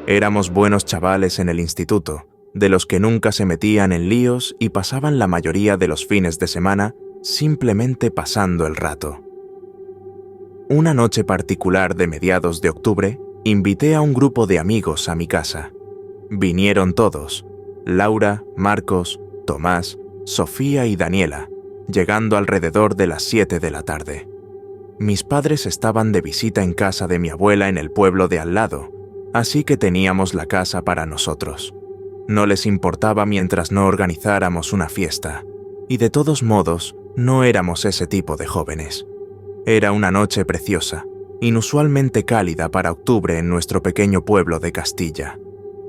Éramos buenos chavales en el instituto, de los que nunca se metían en líos y pasaban la mayoría de los fines de semana simplemente pasando el rato. Una noche particular de mediados de octubre, invité a un grupo de amigos a mi casa. Vinieron todos: Laura, Marcos, Tomás, Sofía y Daniela, llegando alrededor de las 7 de la tarde. Mis padres estaban de visita en casa de mi abuela en el pueblo de al lado, así que teníamos la casa para nosotros. No les importaba mientras no organizáramos una fiesta, y de todos modos no éramos ese tipo de jóvenes. Era una noche preciosa, inusualmente cálida para octubre en nuestro pequeño pueblo de Castilla.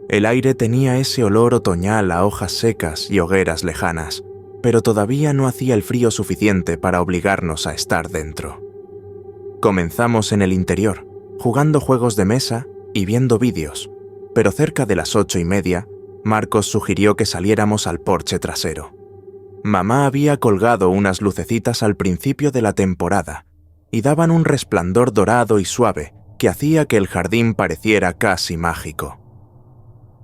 El aire tenía ese olor otoñal a hojas secas y hogueras lejanas, pero todavía no hacía el frío suficiente para obligarnos a estar dentro. Comenzamos en el interior, jugando juegos de mesa y viendo vídeos, pero cerca de las 8:30, Marcos sugirió que saliéramos al porche trasero. Mamá había colgado unas lucecitas al principio de la temporada y daban un resplandor dorado y suave que hacía que el jardín pareciera casi mágico.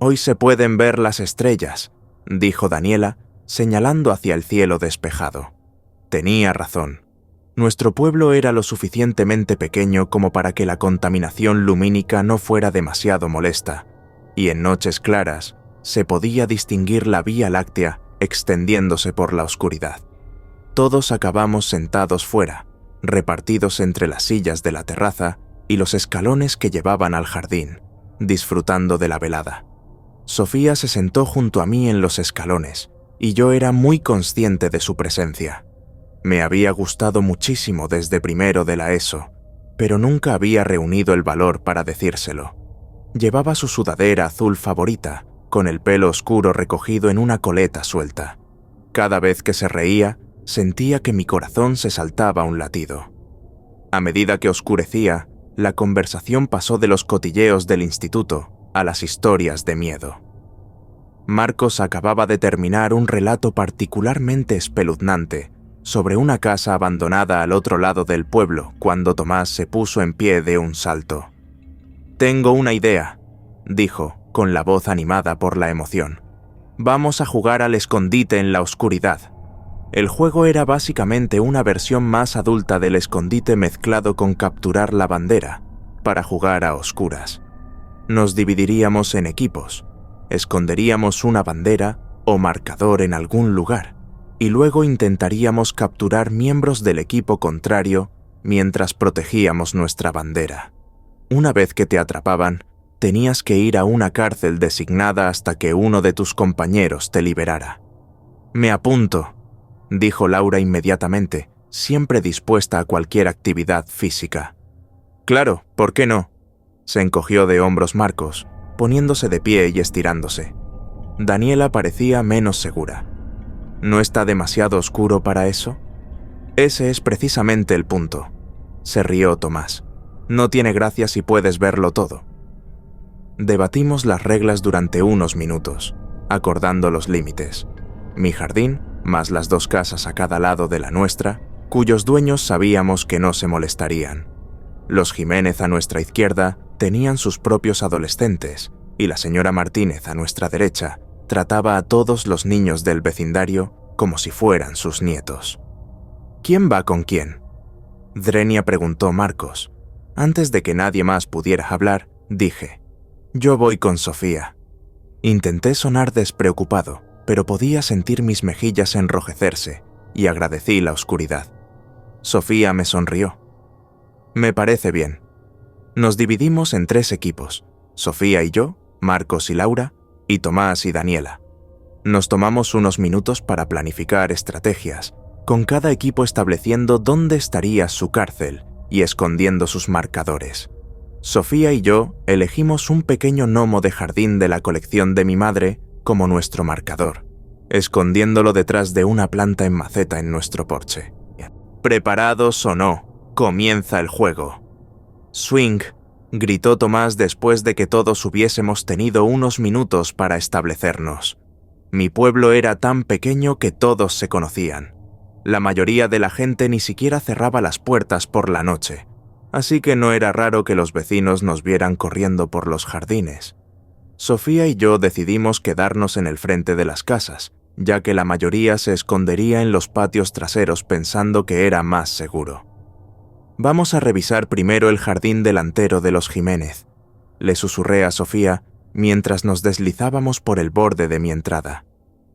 «Hoy se pueden ver las estrellas», dijo Daniela, señalando hacia el cielo despejado. Tenía razón. Nuestro pueblo era lo suficientemente pequeño como para que la contaminación lumínica no fuera demasiado molesta, y en noches claras se podía distinguir la Vía Láctea extendiéndose por la oscuridad. Todos acabamos sentados fuera, repartidos entre las sillas de la terraza y los escalones que llevaban al jardín, disfrutando de la velada. Sofía se sentó junto a mí en los escalones, y yo era muy consciente de su presencia. Me había gustado muchísimo desde primero de la ESO, pero nunca había reunido el valor para decírselo. Llevaba su sudadera azul favorita, con el pelo oscuro recogido en una coleta suelta. Cada vez que se reía, sentía que mi corazón se saltaba un latido. A medida que oscurecía, la conversación pasó de los cotilleos del instituto a las historias de miedo. Marcos acababa de terminar un relato particularmente espeluznante sobre una casa abandonada al otro lado del pueblo cuando Tomás se puso en pie de un salto. «Tengo una idea», dijo, con la voz animada por la emoción. «Vamos a jugar al escondite en la oscuridad». El juego era básicamente una versión más adulta del escondite mezclado con capturar la bandera, para jugar a oscuras. Nos dividiríamos en equipos, esconderíamos una bandera o marcador en algún lugar, y luego intentaríamos capturar miembros del equipo contrario mientras protegíamos nuestra bandera. Una vez que te atrapaban, tenías que ir a una cárcel designada hasta que uno de tus compañeros te liberara. «Me apunto», dijo Laura inmediatamente, siempre dispuesta a cualquier actividad física. «Claro, ¿por qué no?», se encogió de hombros Marcos, poniéndose de pie y estirándose. Daniela parecía menos segura. «¿No está demasiado oscuro para eso?» «Ese es precisamente el punto», se rió Tomás. «No tiene gracia si puedes verlo todo». Debatimos las reglas durante unos minutos, acordando los límites. Mi jardín, más las 2 casas a cada lado de la nuestra, cuyos dueños sabíamos que no se molestarían. Los Jiménez a nuestra izquierda tenían sus propios adolescentes, y la señora Martínez a nuestra derecha trataba a todos los niños del vecindario como si fueran sus nietos. «¿Quién va con quién?», Drenia preguntó Marcos. Antes de que nadie más pudiera hablar, dije: «Yo voy con Sofía». Intenté sonar despreocupado, pero podía sentir mis mejillas enrojecerse y agradecí la oscuridad. Sofía me sonrió. «Me parece bien». Nos dividimos en 3 equipos, Sofía y yo, Marcos y Laura, y Tomás y Daniela. Nos tomamos unos minutos para planificar estrategias, con cada equipo estableciendo dónde estaría su cárcel y escondiendo sus marcadores. Sofía y yo elegimos un pequeño gnomo de jardín de la colección de mi madre como nuestro marcador, escondiéndolo detrás de una planta en maceta en nuestro porche. «¿Preparados o no? Comienza el juego». «Swing», gritó Tomás después de que todos hubiésemos tenido unos minutos para establecernos. Mi pueblo era tan pequeño que todos se conocían. La mayoría de la gente ni siquiera cerraba las puertas por la noche, así que no era raro que los vecinos nos vieran corriendo por los jardines. Sofía y yo decidimos quedarnos en el frente de las casas, ya que la mayoría se escondería en los patios traseros pensando que era más seguro. Vamos a revisar primero el jardín delantero de los Jiménez, le susurré a Sofía mientras nos deslizábamos por el borde de mi entrada.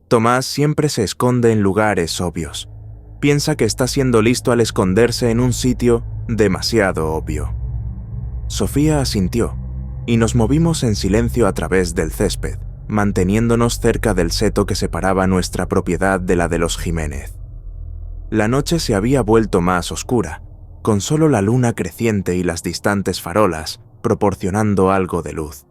Tomás siempre se esconde en lugares obvios. Piensa que está siendo listo al esconderse en un sitio demasiado obvio. Sofía asintió y nos movimos en silencio a través del césped, manteniéndonos cerca del seto que separaba nuestra propiedad de la de los Jiménez. La noche se había vuelto más oscura, con solo la luna creciente y las distantes farolas proporcionando algo de luz.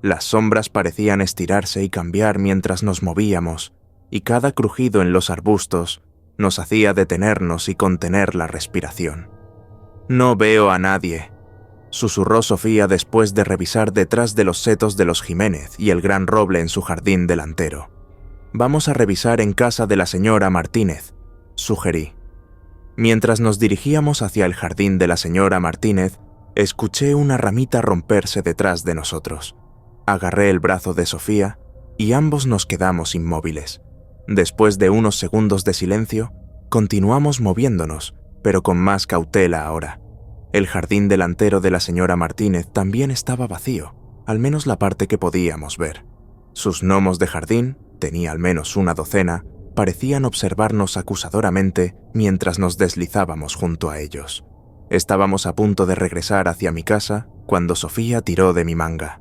Las sombras parecían estirarse y cambiar mientras nos movíamos, y cada crujido en los arbustos nos hacía detenernos y contener la respiración. «No veo a nadie», susurró Sofía después de revisar detrás de los setos de los Jiménez y el gran roble en su jardín delantero. «Vamos a revisar en casa de la señora Martínez», sugerí. Mientras nos dirigíamos hacia el jardín de la señora Martínez, escuché una ramita romperse detrás de nosotros. Agarré el brazo de Sofía y ambos nos quedamos inmóviles. Después de unos segundos de silencio, continuamos moviéndonos, pero con más cautela ahora. El jardín delantero de la señora Martínez también estaba vacío, al menos la parte que podíamos ver. Sus gnomos de jardín, tenía al menos una docena, parecían observarnos acusadoramente mientras nos deslizábamos junto a ellos. Estábamos a punto de regresar hacia mi casa cuando Sofía tiró de mi manga.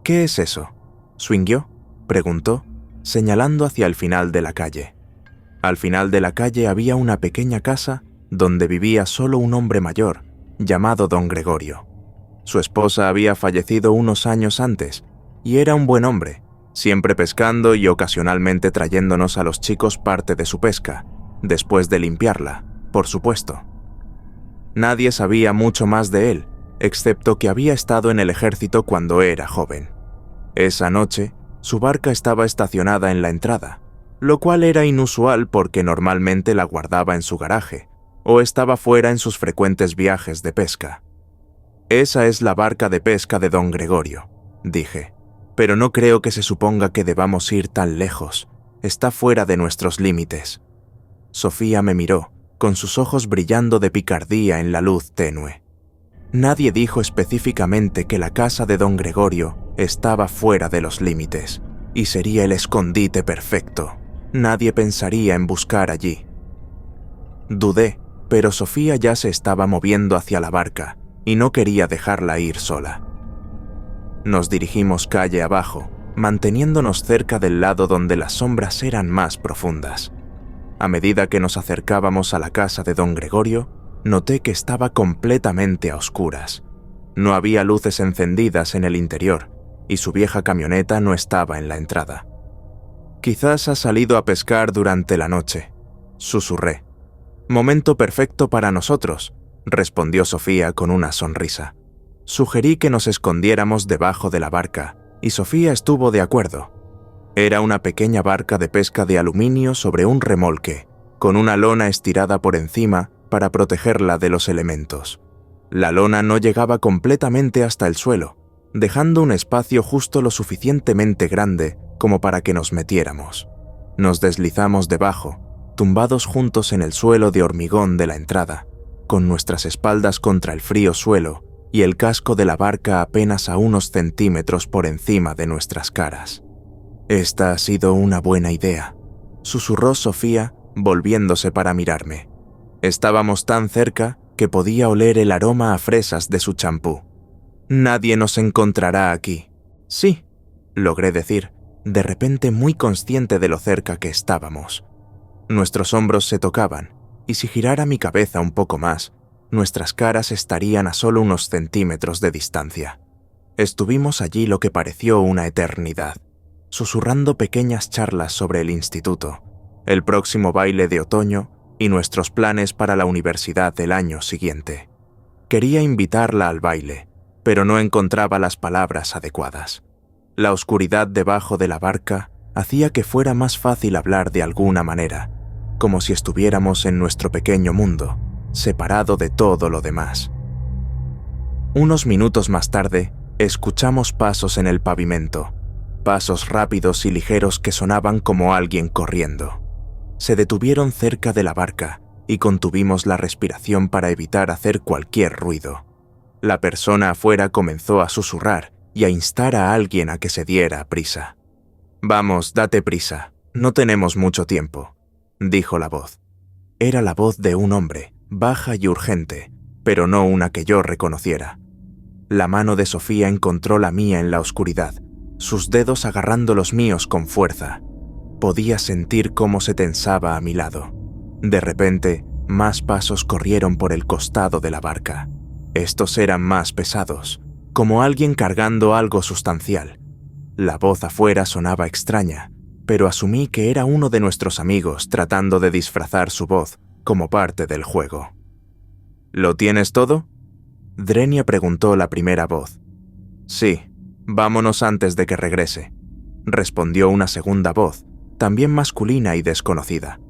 «¿Qué es eso?» «¿Swinguió?», preguntó, señalando hacia el final de la calle. Al final de la calle había una pequeña casa donde vivía solo un hombre mayor, llamado don Gregorio. Su esposa había fallecido unos años antes, y era un buen hombre, siempre pescando y ocasionalmente trayéndonos a los chicos parte de su pesca, después de limpiarla, por supuesto. Nadie sabía mucho más de él, excepto que había estado en el ejército cuando era joven. Esa noche, su barca estaba estacionada en la entrada, lo cual era inusual porque normalmente la guardaba en su garaje, o estaba fuera en sus frecuentes viajes de pesca. «Esa es la barca de pesca de don Gregorio», dije, «pero no creo que se suponga que debamos ir tan lejos. Está fuera de nuestros límites». Sofía me miró, con sus ojos brillando de picardía en la luz tenue. Nadie dijo específicamente que la casa de don Gregorio estaba fuera de los límites, y sería el escondite perfecto. Nadie pensaría en buscar allí. Dudé, pero Sofía ya se estaba moviendo hacia la barca, y no quería dejarla ir sola. Nos dirigimos calle abajo, manteniéndonos cerca del lado donde las sombras eran más profundas. A medida que nos acercábamos a la casa de don Gregorio, noté que estaba completamente a oscuras. No había luces encendidas en el interior, y su vieja camioneta no estaba en la entrada. «Quizás ha salido a pescar durante la noche», susurré. «Momento perfecto para nosotros», respondió Sofía con una sonrisa. Sugerí que nos escondiéramos debajo de la barca, y Sofía estuvo de acuerdo. Era una pequeña barca de pesca de aluminio sobre un remolque, con una lona estirada por encima para protegerla de los elementos. La lona no llegaba completamente hasta el suelo, dejando un espacio justo lo suficientemente grande como para que nos metiéramos. Nos deslizamos debajo, tumbados juntos en el suelo de hormigón de la entrada, con nuestras espaldas contra el frío suelo y el casco de la barca apenas a unos centímetros por encima de nuestras caras. «Esta ha sido una buena idea», susurró Sofía, volviéndose para mirarme. Estábamos tan cerca que podía oler el aroma a fresas de su champú. «Nadie nos encontrará aquí». «Sí», logré decir, de repente muy consciente de lo cerca que estábamos. Nuestros hombros se tocaban, y si girara mi cabeza un poco más, nuestras caras estarían a solo unos centímetros de distancia. Estuvimos allí lo que pareció una eternidad, susurrando pequeñas charlas sobre el instituto, el próximo baile de otoño y nuestros planes para la universidad del año siguiente. Quería invitarla al baile, pero no encontraba las palabras adecuadas. La oscuridad debajo de la barca hacía que fuera más fácil hablar de alguna manera, como si estuviéramos en nuestro pequeño mundo, separado de todo lo demás. Unos minutos más tarde, escuchamos pasos en el pavimento, pasos rápidos y ligeros que sonaban como alguien corriendo. Se detuvieron cerca de la barca y contuvimos la respiración para evitar hacer cualquier ruido. La persona afuera comenzó a susurrar y a instar a alguien a que se diera prisa. «Vamos, date prisa, no tenemos mucho tiempo», dijo la voz. Era la voz de un hombre, baja y urgente, pero no una que yo reconociera. La mano de Sofía encontró la mía en la oscuridad, sus dedos agarrando los míos con fuerza. Podía sentir cómo se tensaba a mi lado. De repente, más pasos corrieron por el costado de la barca. Estos eran más pesados, como alguien cargando algo sustancial. La voz afuera sonaba extraña, pero asumí que era uno de nuestros amigos tratando de disfrazar su voz como parte del juego. «¿Lo tienes todo?», Drenia preguntó la primera voz. «Sí, vámonos antes de que regrese», respondió una segunda voz, también masculina y desconocida.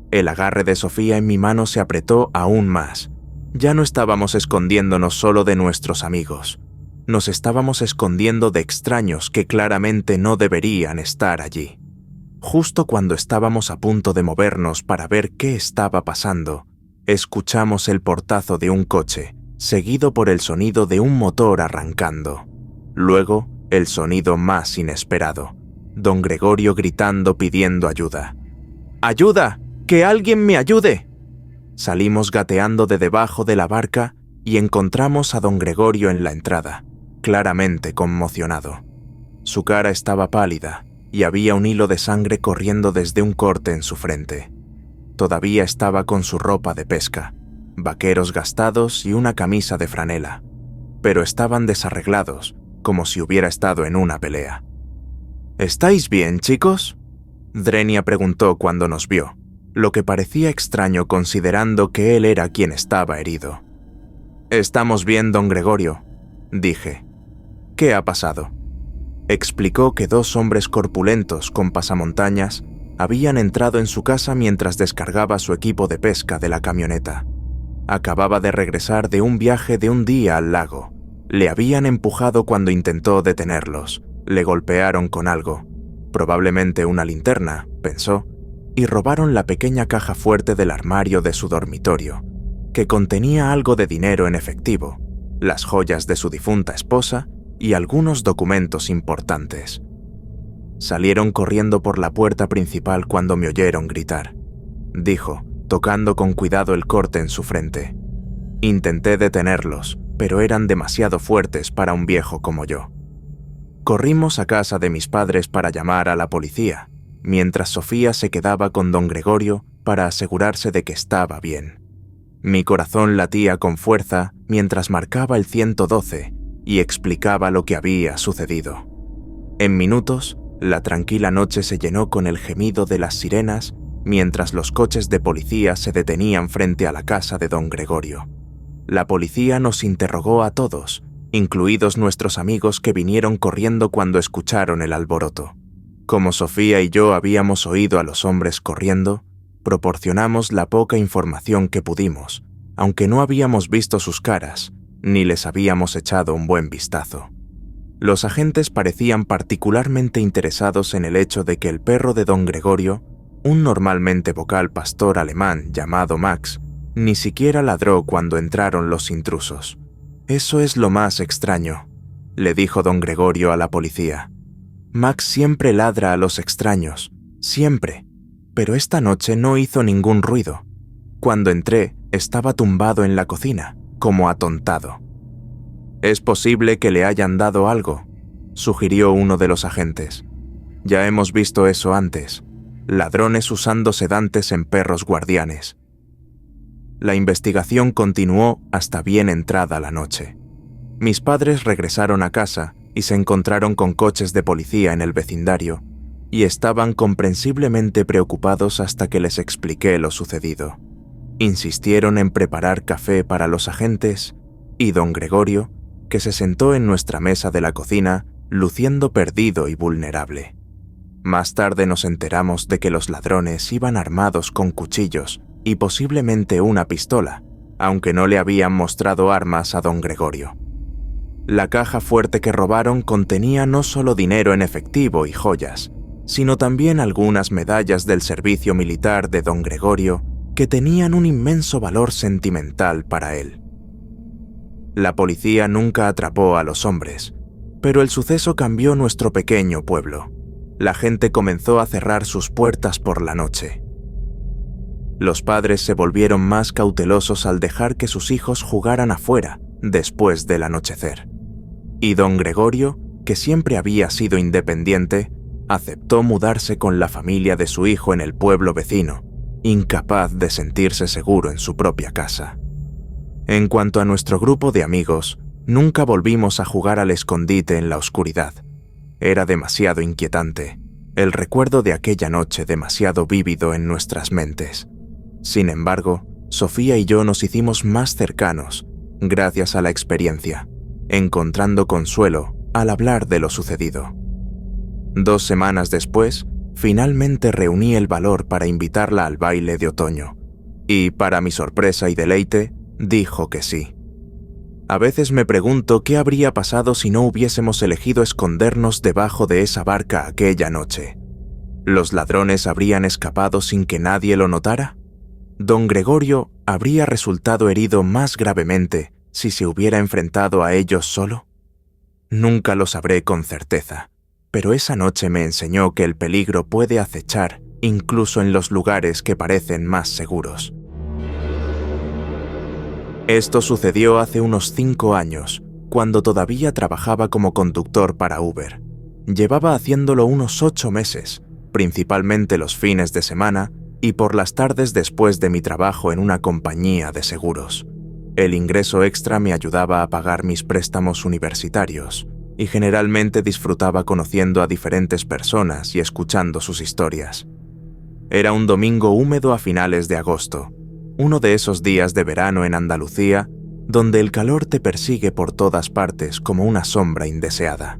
El agarre de Sofía en mi mano se apretó aún más. Ya no estábamos escondiéndonos solo de nuestros amigos. Nos estábamos escondiendo de extraños que claramente no deberían estar allí. Justo cuando estábamos a punto de movernos para ver qué estaba pasando, escuchamos el portazo de un coche, seguido por el sonido de un motor arrancando. Luego, el sonido más inesperado. Don Gregorio gritando pidiendo ayuda. «¡Ayuda! ¡Que alguien me ayude!». Salimos gateando de debajo de la barca y encontramos a don Gregorio en la entrada, claramente conmocionado. Su cara estaba pálida y había un hilo de sangre corriendo desde un corte en su frente. Todavía estaba con su ropa de pesca, vaqueros gastados y una camisa de franela, pero estaban desarreglados, como si hubiera estado en una pelea. «¿Estáis bien, chicos?», Drenia preguntó cuando nos vio, lo que parecía extraño considerando que él era quien estaba herido. «Estamos bien, don Gregorio», dije. «¿Qué ha pasado?». Explicó que dos hombres corpulentos con pasamontañas habían entrado en su casa mientras descargaba su equipo de pesca de la camioneta. Acababa de regresar de un viaje de un día al lago. Le habían empujado cuando intentó detenerlos. Le golpearon con algo, probablemente una linterna, pensó, y robaron la pequeña caja fuerte del armario de su dormitorio, que contenía algo de dinero en efectivo, las joyas de su difunta esposa y algunos documentos importantes. Salieron corriendo por la puerta principal cuando me oyeron gritar, dijo, tocando con cuidado el corte en su frente. Intenté detenerlos, pero eran demasiado fuertes para un viejo como yo. Corrimos a casa de mis padres para llamar a la policía, mientras Sofía se quedaba con don Gregorio para asegurarse de que estaba bien. Mi corazón latía con fuerza mientras marcaba el 112 y explicaba lo que había sucedido. En minutos, la tranquila noche se llenó con el gemido de las sirenas mientras los coches de policía se detenían frente a la casa de don Gregorio. La policía nos interrogó a todos, incluidos nuestros amigos que vinieron corriendo cuando escucharon el alboroto. Como Sofía y yo habíamos oído a los hombres corriendo, proporcionamos la poca información que pudimos, aunque no habíamos visto sus caras, ni les habíamos echado un buen vistazo. Los agentes parecían particularmente interesados en el hecho de que el perro de don Gregorio, un normalmente vocal pastor alemán llamado Max, ni siquiera ladró cuando entraron los intrusos. «Eso es lo más extraño», le dijo don Gregorio a la policía. «Max siempre ladra a los extraños, siempre, pero esta noche no hizo ningún ruido. Cuando entré, estaba tumbado en la cocina, como atontado». «Es posible que le hayan dado algo», sugirió uno de los agentes. «Ya hemos visto eso antes, ladrones usando sedantes en perros guardianes». La investigación continuó hasta bien entrada la noche. Mis padres regresaron a casa y se encontraron con coches de policía en el vecindario, y estaban comprensiblemente preocupados hasta que les expliqué lo sucedido. Insistieron en preparar café para los agentes, y don Gregorio, que se sentó en nuestra mesa de la cocina, luciendo perdido y vulnerable. Más tarde nos enteramos de que los ladrones iban armados con cuchillos y posiblemente una pistola, aunque no le habían mostrado armas a don Gregorio. La caja fuerte que robaron contenía no solo dinero en efectivo y joyas, sino también algunas medallas del servicio militar de don Gregorio que tenían un inmenso valor sentimental para él. La policía nunca atrapó a los hombres, pero el suceso cambió nuestro pequeño pueblo. La gente comenzó a cerrar sus puertas por la noche. Los padres se volvieron más cautelosos al dejar que sus hijos jugaran afuera después del anochecer. Y don Gregorio, que siempre había sido independiente, aceptó mudarse con la familia de su hijo en el pueblo vecino, incapaz de sentirse seguro en su propia casa. En cuanto a nuestro grupo de amigos, nunca volvimos a jugar al escondite en la oscuridad. Era demasiado inquietante, el recuerdo de aquella noche demasiado vívido en nuestras mentes. Sin embargo, Sofía y yo nos hicimos más cercanos, gracias a la experiencia, encontrando consuelo al hablar de lo sucedido. 2 semanas después, finalmente reuní el valor para invitarla al baile de otoño, y, para mi sorpresa y deleite, dijo que sí. A veces me pregunto qué habría pasado si no hubiésemos elegido escondernos debajo de esa barca aquella noche. ¿Los ladrones habrían escapado sin que nadie lo notara? ¿Don Gregorio habría resultado herido más gravemente si se hubiera enfrentado a ellos solo? Nunca lo sabré con certeza, pero esa noche me enseñó que el peligro puede acechar incluso en los lugares que parecen más seguros. Esto sucedió hace unos 5 años, cuando todavía trabajaba como conductor para Uber. Llevaba haciéndolo unos 8 meses, principalmente los fines de semana y por las tardes después de mi trabajo en una compañía de seguros. El ingreso extra me ayudaba a pagar mis préstamos universitarios y generalmente disfrutaba conociendo a diferentes personas y escuchando sus historias. Era un domingo húmedo a finales de agosto, uno de esos días de verano en Andalucía donde el calor te persigue por todas partes como una sombra indeseada.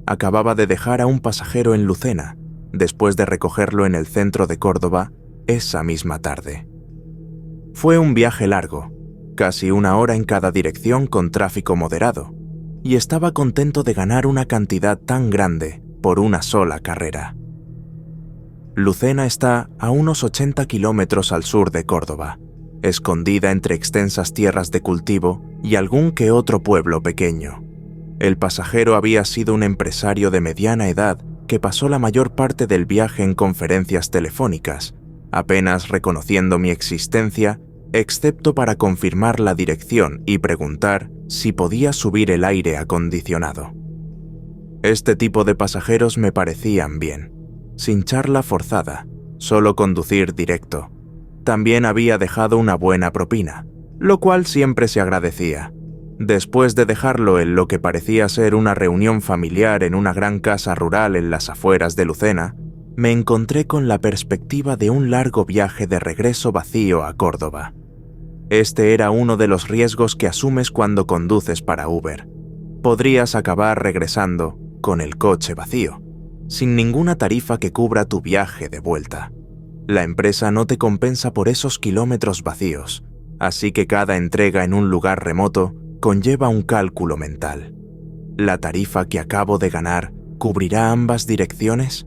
Acababa de dejar a un pasajero en Lucena, después de recogerlo en el centro de Córdoba esa misma tarde. Fue un viaje largo, casi 1 hora en cada dirección con tráfico moderado, y estaba contento de ganar una cantidad tan grande por una sola carrera. Lucena está a unos 80 kilómetros al sur de Córdoba, escondida entre extensas tierras de cultivo y algún que otro pueblo pequeño. El pasajero había sido un empresario de mediana edad que pasó la mayor parte del viaje en conferencias telefónicas, apenas reconociendo mi existencia, excepto para confirmar la dirección y preguntar si podía subir el aire acondicionado. Este tipo de pasajeros me parecían bien, sin charla forzada, solo conducir directo. También había dejado una buena propina, lo cual siempre se agradecía. Después de dejarlo en lo que parecía ser una reunión familiar en una gran casa rural en las afueras de Lucena, me encontré con la perspectiva de un largo viaje de regreso vacío a Córdoba. Este era uno de los riesgos que asumes cuando conduces para Uber. Podrías acabar regresando con el coche vacío, sin ninguna tarifa que cubra tu viaje de vuelta. La empresa no te compensa por esos kilómetros vacíos, así que cada entrega en un lugar remoto conlleva un cálculo mental. ¿La tarifa que acabo de ganar cubrirá ambas direcciones?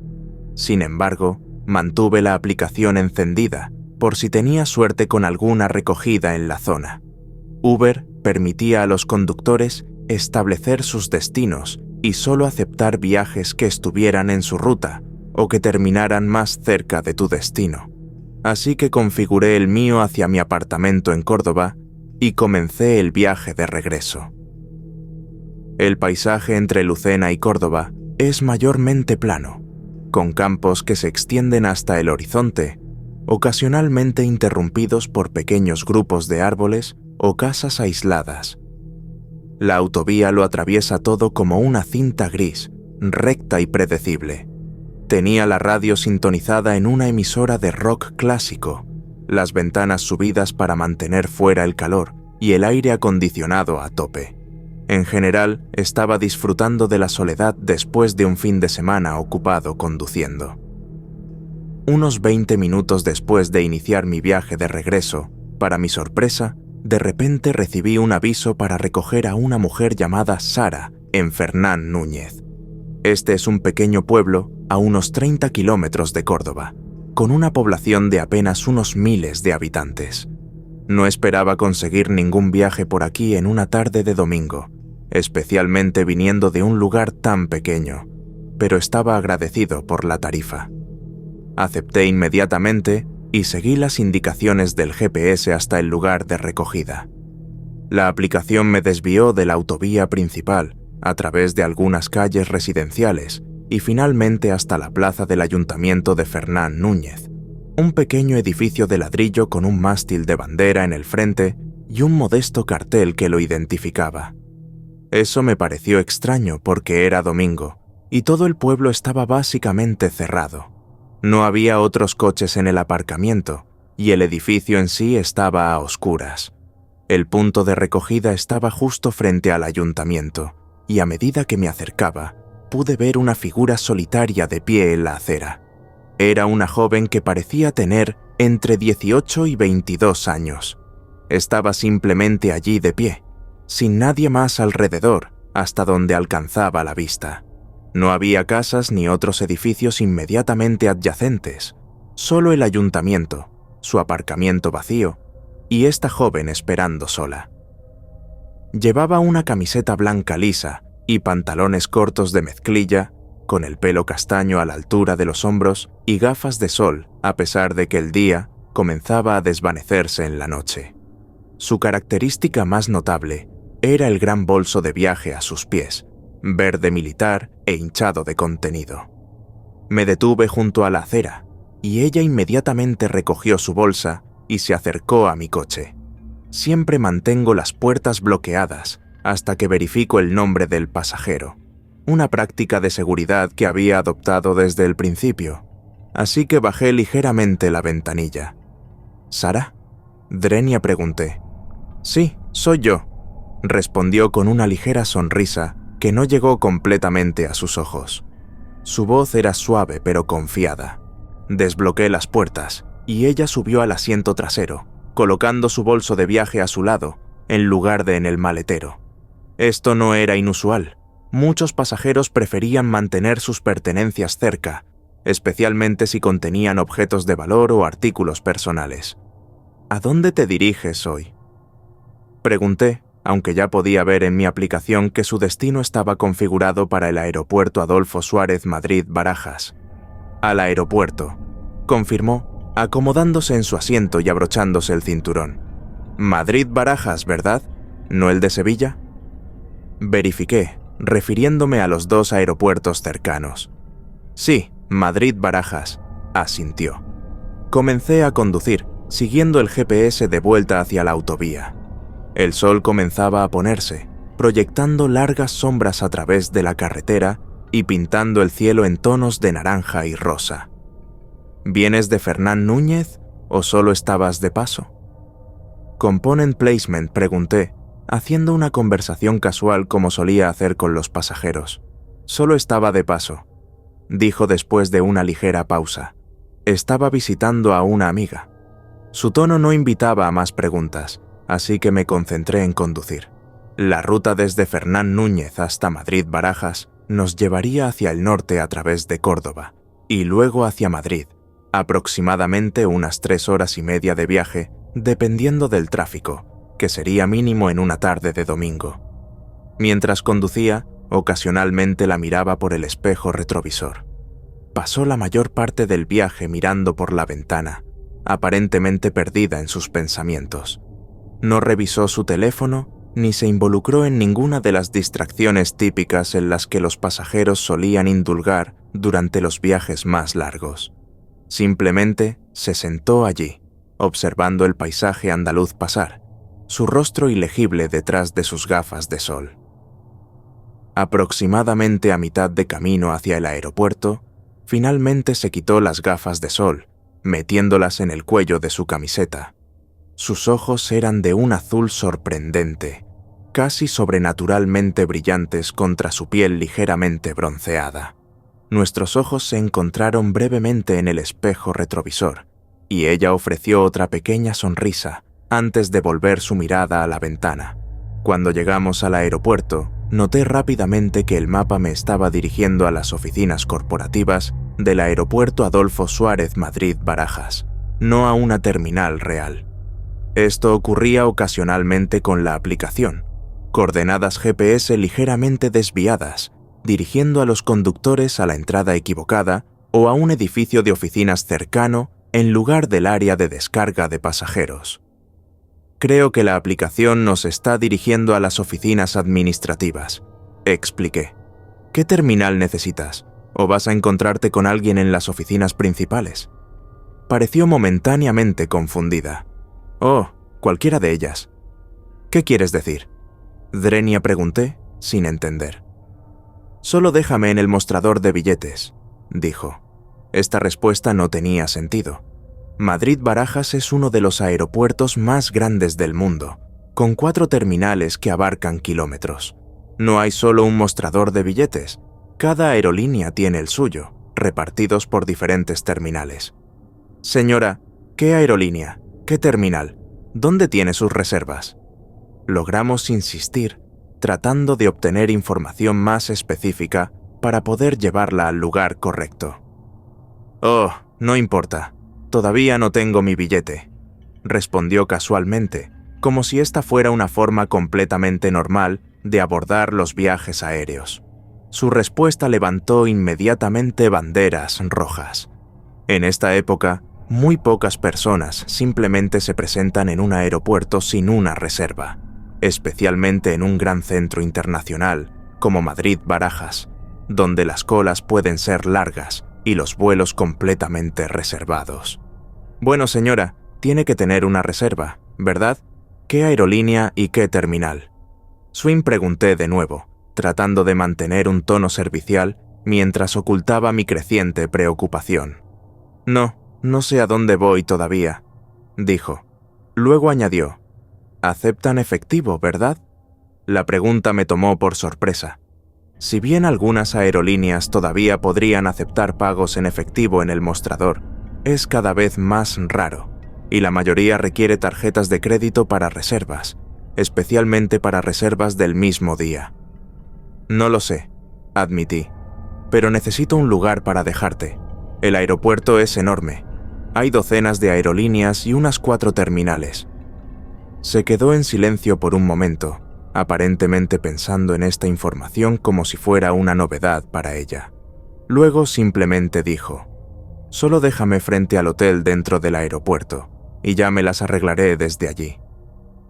Sin embargo, mantuve la aplicación encendida por si tenía suerte con alguna recogida en la zona. Uber permitía a los conductores establecer sus destinos y solo aceptar viajes que estuvieran en su ruta o que terminaran más cerca de tu destino. Así que configuré el mío hacia mi apartamento en Córdoba y comencé el viaje de regreso. El paisaje entre Lucena y Córdoba es mayormente plano, con campos que se extienden hasta el horizonte, ocasionalmente interrumpidos por pequeños grupos de árboles o casas aisladas. La autovía lo atraviesa todo como una cinta gris, recta y predecible. Tenía la radio sintonizada en una emisora de rock clásico, las ventanas subidas para mantener fuera el calor y el aire acondicionado a tope. En general, estaba disfrutando de la soledad después de un fin de semana ocupado conduciendo. Unos 20 minutos después de iniciar mi viaje de regreso, para mi sorpresa, de repente recibí un aviso para recoger a una mujer llamada Sara en Fernán Núñez. Este es un pequeño pueblo a unos 30 kilómetros de Córdoba, con una población de apenas unos miles de habitantes. No esperaba conseguir ningún viaje por aquí en una tarde de domingo, especialmente viniendo de un lugar tan pequeño, pero estaba agradecido por la tarifa. Acepté inmediatamente y seguí las indicaciones del GPS hasta el lugar de recogida. La aplicación me desvió de la autovía principal a través de algunas calles residenciales y finalmente hasta la plaza del Ayuntamiento de Fernán Núñez, un pequeño edificio de ladrillo con un mástil de bandera en el frente y un modesto cartel que lo identificaba. Eso me pareció extraño porque era domingo y todo el pueblo estaba básicamente cerrado. No había otros coches en el aparcamiento y el edificio en sí estaba a oscuras. El punto de recogida estaba justo frente al ayuntamiento y a medida que me acercaba, pude ver una figura solitaria de pie en la acera. Era una joven que parecía tener entre 18 y 22 años. Estaba simplemente allí de pie, sin nadie más alrededor, hasta donde alcanzaba la vista. No había casas ni otros edificios inmediatamente adyacentes, solo el ayuntamiento, su aparcamiento vacío y esta joven esperando sola. Llevaba una camiseta blanca lisa y pantalones cortos de mezclilla, con el pelo castaño a la altura de los hombros y gafas de sol, a pesar de que el día comenzaba a desvanecerse en la noche. Su característica más notable era el gran bolso de viaje a sus pies, verde militar e hinchado de contenido. Me detuve junto a la acera y ella inmediatamente recogió su bolsa y se acercó a mi coche. Siempre mantengo las puertas bloqueadas hasta que verifico el nombre del pasajero, una práctica de seguridad que había adoptado desde el principio, así que bajé ligeramente la ventanilla. ¿Sara? Drenia pregunté. Sí, soy yo, respondió con una ligera sonrisa que no llegó completamente a sus ojos. Su voz era suave pero confiada. Desbloqueé las puertas y ella subió al asiento trasero, colocando su bolso de viaje a su lado, en lugar de en el maletero. Esto no era inusual. Muchos pasajeros preferían mantener sus pertenencias cerca, especialmente si contenían objetos de valor o artículos personales. ¿A dónde te diriges hoy?, pregunté, aunque ya podía ver en mi aplicación que su destino estaba configurado para el aeropuerto Adolfo Suárez Madrid-Barajas. Al aeropuerto, confirmó, acomodándose en su asiento y abrochándose el cinturón. Madrid-Barajas, ¿verdad? ¿No el de Sevilla? Verifiqué, refiriéndome a los dos aeropuertos cercanos. Sí, Madrid-Barajas, asintió. Comencé a conducir, siguiendo el GPS de vuelta hacia la autovía. El sol comenzaba a ponerse, proyectando largas sombras a través de la carretera y pintando el cielo en tonos de naranja y rosa. ¿Vienes de Fernán Núñez o solo estabas de paso? Component Placement, pregunté, haciendo una conversación casual como solía hacer con los pasajeros. Solo estaba de paso, dijo después de una ligera pausa. Estaba visitando a una amiga. Su tono no invitaba a más preguntas, así que me concentré en conducir. La ruta desde Fernán Núñez hasta Madrid-Barajas nos llevaría hacia el norte a través de Córdoba y luego hacia Madrid, aproximadamente unas 3 horas y media de viaje, dependiendo del tráfico, que sería mínimo en una tarde de domingo. Mientras conducía, ocasionalmente la miraba por el espejo retrovisor. Pasó la mayor parte del viaje mirando por la ventana, aparentemente perdida en sus pensamientos. No revisó su teléfono ni se involucró en ninguna de las distracciones típicas en las que los pasajeros solían indulgar durante los viajes más largos. Simplemente se sentó allí, observando el paisaje andaluz pasar, su rostro ilegible detrás de sus gafas de sol. Aproximadamente a mitad de camino hacia el aeropuerto, finalmente se quitó las gafas de sol, metiéndolas en el cuello de su camiseta. Sus ojos eran de un azul sorprendente, casi sobrenaturalmente brillantes contra su piel ligeramente bronceada. Nuestros ojos se encontraron brevemente en el espejo retrovisor, y ella ofreció otra pequeña sonrisa antes de volver su mirada a la ventana. Cuando llegamos al aeropuerto, noté rápidamente que el mapa me estaba dirigiendo a las oficinas corporativas del Aeropuerto Adolfo Suárez Madrid-Barajas, no a una terminal real. Esto ocurría ocasionalmente con la aplicación, coordenadas GPS ligeramente desviadas, dirigiendo a los conductores a la entrada equivocada o a un edificio de oficinas cercano en lugar del área de descarga de pasajeros. Creo que la aplicación nos está dirigiendo a las oficinas administrativas, expliqué. ¿Qué terminal necesitas? ¿O vas a encontrarte con alguien en las oficinas principales? Pareció momentáneamente confundida. Oh, cualquiera de ellas. ¿Qué quieres decir? Drenia pregunté, sin entender. Solo déjame en el mostrador de billetes, dijo. Esta respuesta no tenía sentido. Madrid-Barajas es uno de los aeropuertos más grandes del mundo, con 4 terminales que abarcan kilómetros. No hay solo un mostrador de billetes, cada aerolínea tiene el suyo, repartidos por diferentes terminales. Señora, ¿qué aerolínea? ¿Qué terminal? ¿Dónde tiene sus reservas? Logramos insistir, tratando de obtener información más específica para poder llevarla al lugar correcto. Oh, no importa. Todavía no tengo mi billete, respondió casualmente, como si esta fuera una forma completamente normal de abordar los viajes aéreos. Su respuesta levantó inmediatamente banderas rojas. En esta época, muy pocas personas simplemente se presentan en un aeropuerto sin una reserva, especialmente en un gran centro internacional como Madrid-Barajas, donde las colas pueden ser largas y los vuelos completamente reservados. Bueno, señora, tiene que tener una reserva, ¿verdad? ¿Qué aerolínea y qué terminal? Swing pregunté de nuevo, tratando de mantener un tono servicial mientras ocultaba mi creciente preocupación. No sé a dónde voy todavía, dijo. Luego añadió, ¿aceptan efectivo, verdad? La pregunta me tomó por sorpresa. Si bien algunas aerolíneas todavía podrían aceptar pagos en efectivo en el mostrador, es cada vez más raro, y la mayoría requiere tarjetas de crédito para reservas, especialmente para reservas del mismo día. No lo sé, admití, pero necesito un lugar para dejarte. El aeropuerto es enorme. Hay docenas de aerolíneas y unas 4 terminales. Se quedó en silencio por un momento, aparentemente pensando en esta información como si fuera una novedad para ella. Luego simplemente dijo, «Solo déjame frente al hotel dentro del aeropuerto, y ya me las arreglaré desde allí».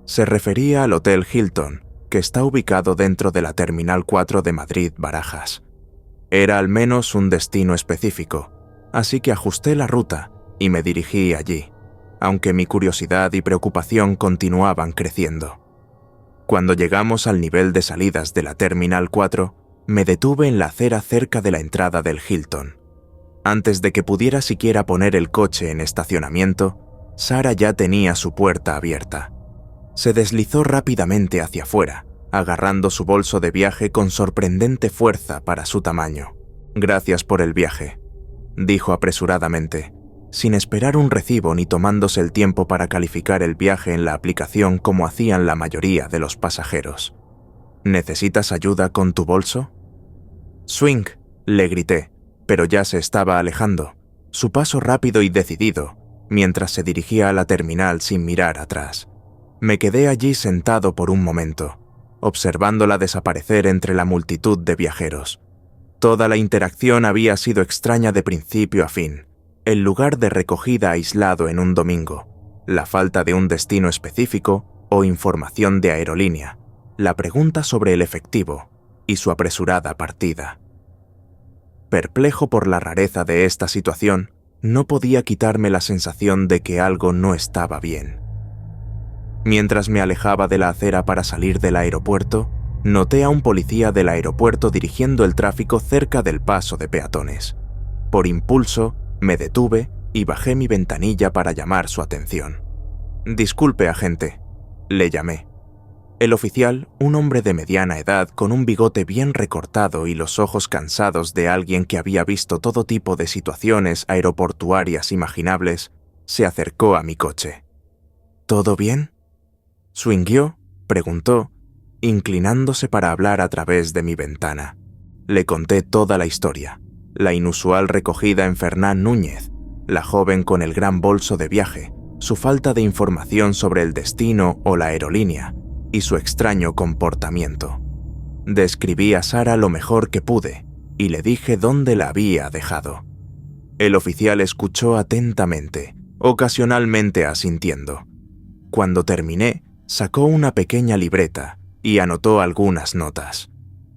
Se refería al Hotel Hilton, que está ubicado dentro de la Terminal 4 de Madrid-Barajas. Era al menos un destino específico, así que ajusté la ruta y me dirigí allí, aunque mi curiosidad y preocupación continuaban creciendo. Cuando llegamos al nivel de salidas de la Terminal 4, me detuve en la acera cerca de la entrada del Hilton. Antes de que pudiera siquiera poner el coche en estacionamiento, Sara ya tenía su puerta abierta. Se deslizó rápidamente hacia afuera, agarrando su bolso de viaje con sorprendente fuerza para su tamaño. «Gracias por el viaje», dijo apresuradamente, sin esperar un recibo ni tomándose el tiempo para calificar el viaje en la aplicación como hacían la mayoría de los pasajeros. «¿Necesitas ayuda con tu bolso?» «Swing», le grité, pero ya se estaba alejando, su paso rápido y decidido, mientras se dirigía a la terminal sin mirar atrás. Me quedé allí sentado por un momento, observándola desaparecer entre la multitud de viajeros. Toda la interacción había sido extraña de principio a fin. El lugar de recogida aislado en un domingo, la falta de un destino específico o información de aerolínea, la pregunta sobre el efectivo y su apresurada partida. Perplejo por la rareza de esta situación, no podía quitarme la sensación de que algo no estaba bien. Mientras me alejaba de la acera para salir del aeropuerto, noté a un policía del aeropuerto dirigiendo el tráfico cerca del paso de peatones. Por impulso, me detuve y bajé mi ventanilla para llamar su atención. «Disculpe, agente», le llamé. El oficial, un hombre de mediana edad con un bigote bien recortado y los ojos cansados de alguien que había visto todo tipo de situaciones aeroportuarias imaginables, se acercó a mi coche. «¿Todo bien?», ¿Swinguió?, preguntó, inclinándose para hablar a través de mi ventana. Le conté toda la historia, la inusual recogida en Fernán Núñez, la joven con el gran bolso de viaje, su falta de información sobre el destino o la aerolínea y su extraño comportamiento. Describí a Sara lo mejor que pude y le dije dónde la había dejado. El oficial escuchó atentamente, ocasionalmente asintiendo. Cuando terminé, sacó una pequeña libreta y anotó algunas notas.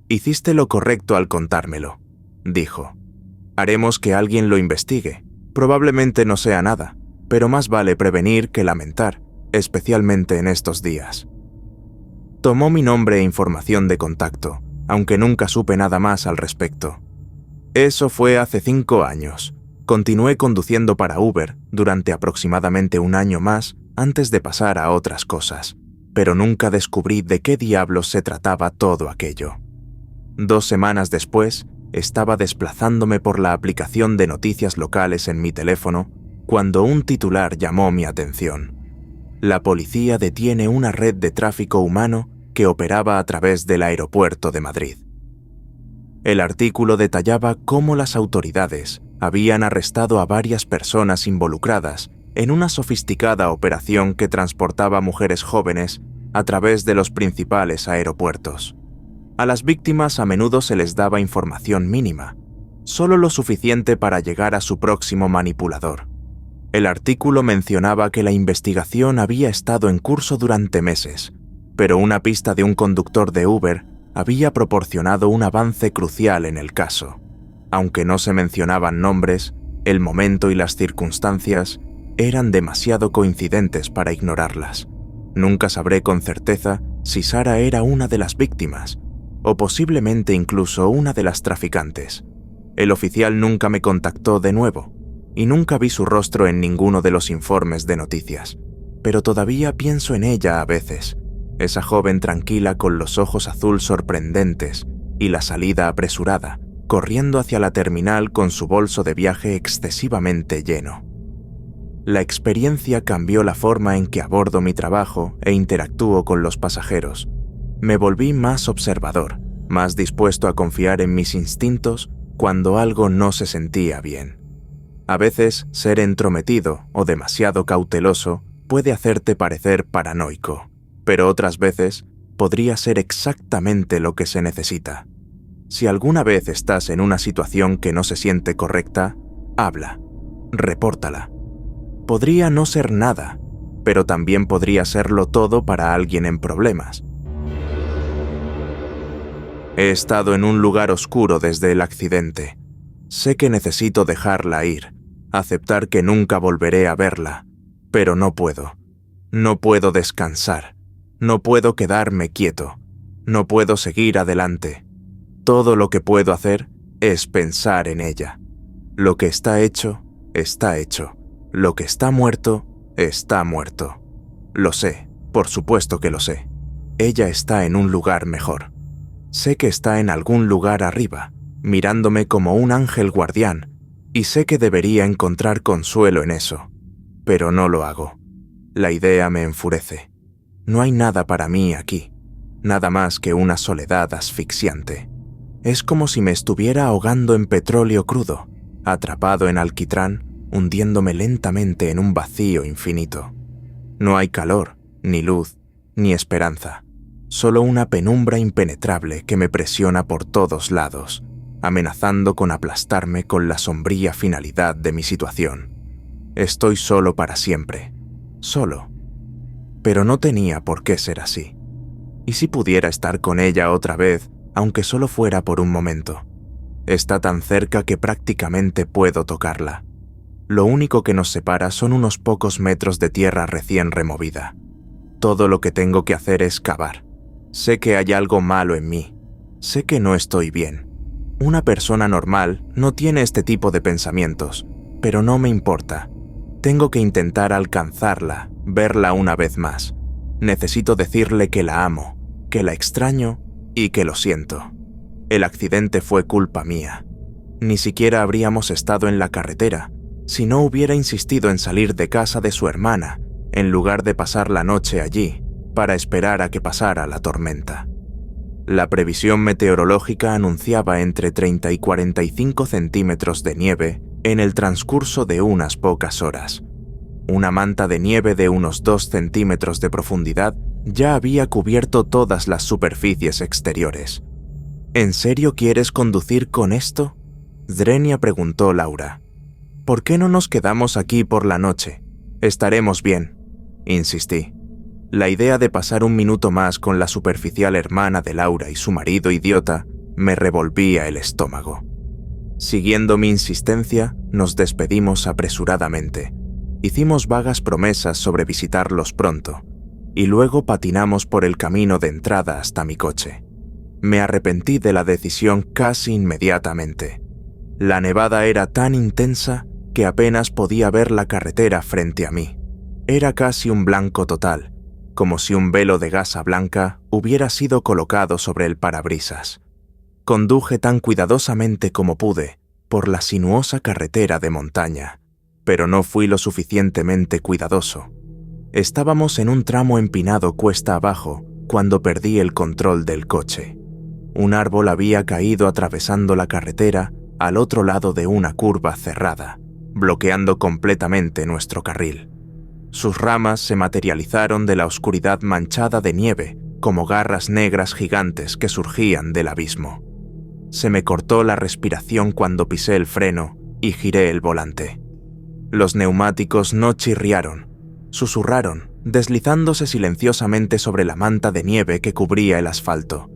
«Hiciste lo correcto al contármelo», dijo. «Haremos que alguien lo investigue. Probablemente no sea nada, pero más vale prevenir que lamentar, especialmente en estos días». Tomó mi nombre e información de contacto, aunque nunca supe nada más al respecto. Eso fue hace 5 años. Continué conduciendo para Uber durante aproximadamente 1 año más antes de pasar a otras cosas, pero nunca descubrí de qué diablos se trataba todo aquello. 2 semanas después, estaba desplazándome por la aplicación de noticias locales en mi teléfono cuando un titular llamó mi atención. La policía detiene una red de tráfico humano que operaba a través del aeropuerto de Madrid. El artículo detallaba cómo las autoridades habían arrestado a varias personas involucradas en una sofisticada operación que transportaba mujeres jóvenes a través de los principales aeropuertos. A las víctimas a menudo se les daba información mínima, solo lo suficiente para llegar a su próximo manipulador. El artículo mencionaba que la investigación había estado en curso durante meses, pero una pista de un conductor de Uber había proporcionado un avance crucial en el caso. Aunque no se mencionaban nombres, el momento y las circunstancias eran demasiado coincidentes para ignorarlas. Nunca sabré con certeza si Sara era una de las víctimas, o posiblemente incluso una de las traficantes. El oficial nunca me contactó de nuevo, y nunca vi su rostro en ninguno de los informes de noticias, pero todavía pienso en ella a veces, esa joven tranquila con los ojos azul sorprendentes y la salida apresurada, corriendo hacia la terminal con su bolso de viaje excesivamente lleno. La experiencia cambió la forma en que abordo mi trabajo e interactúo con los pasajeros. Me volví más observador, más dispuesto a confiar en mis instintos cuando algo no se sentía bien. A veces, ser entrometido o demasiado cauteloso puede hacerte parecer paranoico, pero otras veces podría ser exactamente lo que se necesita. Si alguna vez estás en una situación que no se siente correcta, habla, repórtala. Podría no ser nada, pero también podría serlo todo para alguien en problemas. He estado en un lugar oscuro desde el accidente. Sé que necesito dejarla ir, aceptar que nunca volveré a verla, pero no puedo. No puedo descansar. No puedo quedarme quieto. No puedo seguir adelante. Todo lo que puedo hacer es pensar en ella. Lo que está hecho, está hecho. Lo que está muerto, está muerto. Lo sé, por supuesto que lo sé. Ella está en un lugar mejor. Sé que está en algún lugar arriba, mirándome como un ángel guardián, y sé que debería encontrar consuelo en eso, pero no lo hago. La idea me enfurece. No hay nada para mí aquí, nada más que una soledad asfixiante. Es como si me estuviera ahogando en petróleo crudo, atrapado en alquitrán, hundiéndome lentamente en un vacío infinito. No hay calor, ni luz, ni esperanza, solo una penumbra impenetrable que me presiona por todos lados, amenazando con aplastarme con la sombría finalidad de mi situación. Estoy solo para siempre, solo. Pero no tenía por qué ser así. ¿Y si pudiera estar con ella otra vez, aunque solo fuera por un momento? Está tan cerca que prácticamente puedo tocarla. Lo único que nos separa son unos pocos metros de tierra recién removida. Todo lo que tengo que hacer es cavar. Sé que hay algo malo en mí. Sé que no estoy bien. Una persona normal no tiene este tipo de pensamientos, pero no me importa. Tengo que intentar alcanzarla, verla una vez más. Necesito decirle que la amo, que la extraño y que lo siento. El accidente fue culpa mía. Ni siquiera habríamos estado en la carretera si no hubiera insistido en salir de casa de su hermana, en lugar de pasar la noche allí, para esperar a que pasara la tormenta. La previsión meteorológica anunciaba entre 30 y 45 centímetros de nieve en el transcurso de unas pocas horas. Una manta de nieve de unos 2 centímetros de profundidad ya había cubierto todas las superficies exteriores. ¿En serio quieres conducir con esto?, Drenia preguntó Laura. ¿Por qué no nos quedamos aquí por la noche? Estaremos bien, insistí. La idea de pasar un minuto más con la superficial hermana de Laura y su marido idiota me revolvía el estómago. Siguiendo mi insistencia, nos despedimos apresuradamente. Hicimos vagas promesas sobre visitarlos pronto, y luego patinamos por el camino de entrada hasta mi coche. Me arrepentí de la decisión casi inmediatamente. La nevada era tan intensa que apenas podía ver la carretera frente a mí. Era casi un blanco total, como si un velo de gasa blanca hubiera sido colocado sobre el parabrisas. Conduje tan cuidadosamente como pude por la sinuosa carretera de montaña, pero no fui lo suficientemente cuidadoso. Estábamos en un tramo empinado cuesta abajo cuando perdí el control del coche. Un árbol había caído atravesando la carretera al otro lado de una curva cerrada, bloqueando completamente nuestro carril. Sus ramas se materializaron de la oscuridad manchada de nieve como garras negras gigantes que surgían del abismo. Se me cortó la respiración cuando pisé el freno y giré el volante. Los neumáticos no chirriaron, susurraron, deslizándose silenciosamente sobre la manta de nieve que cubría el asfalto.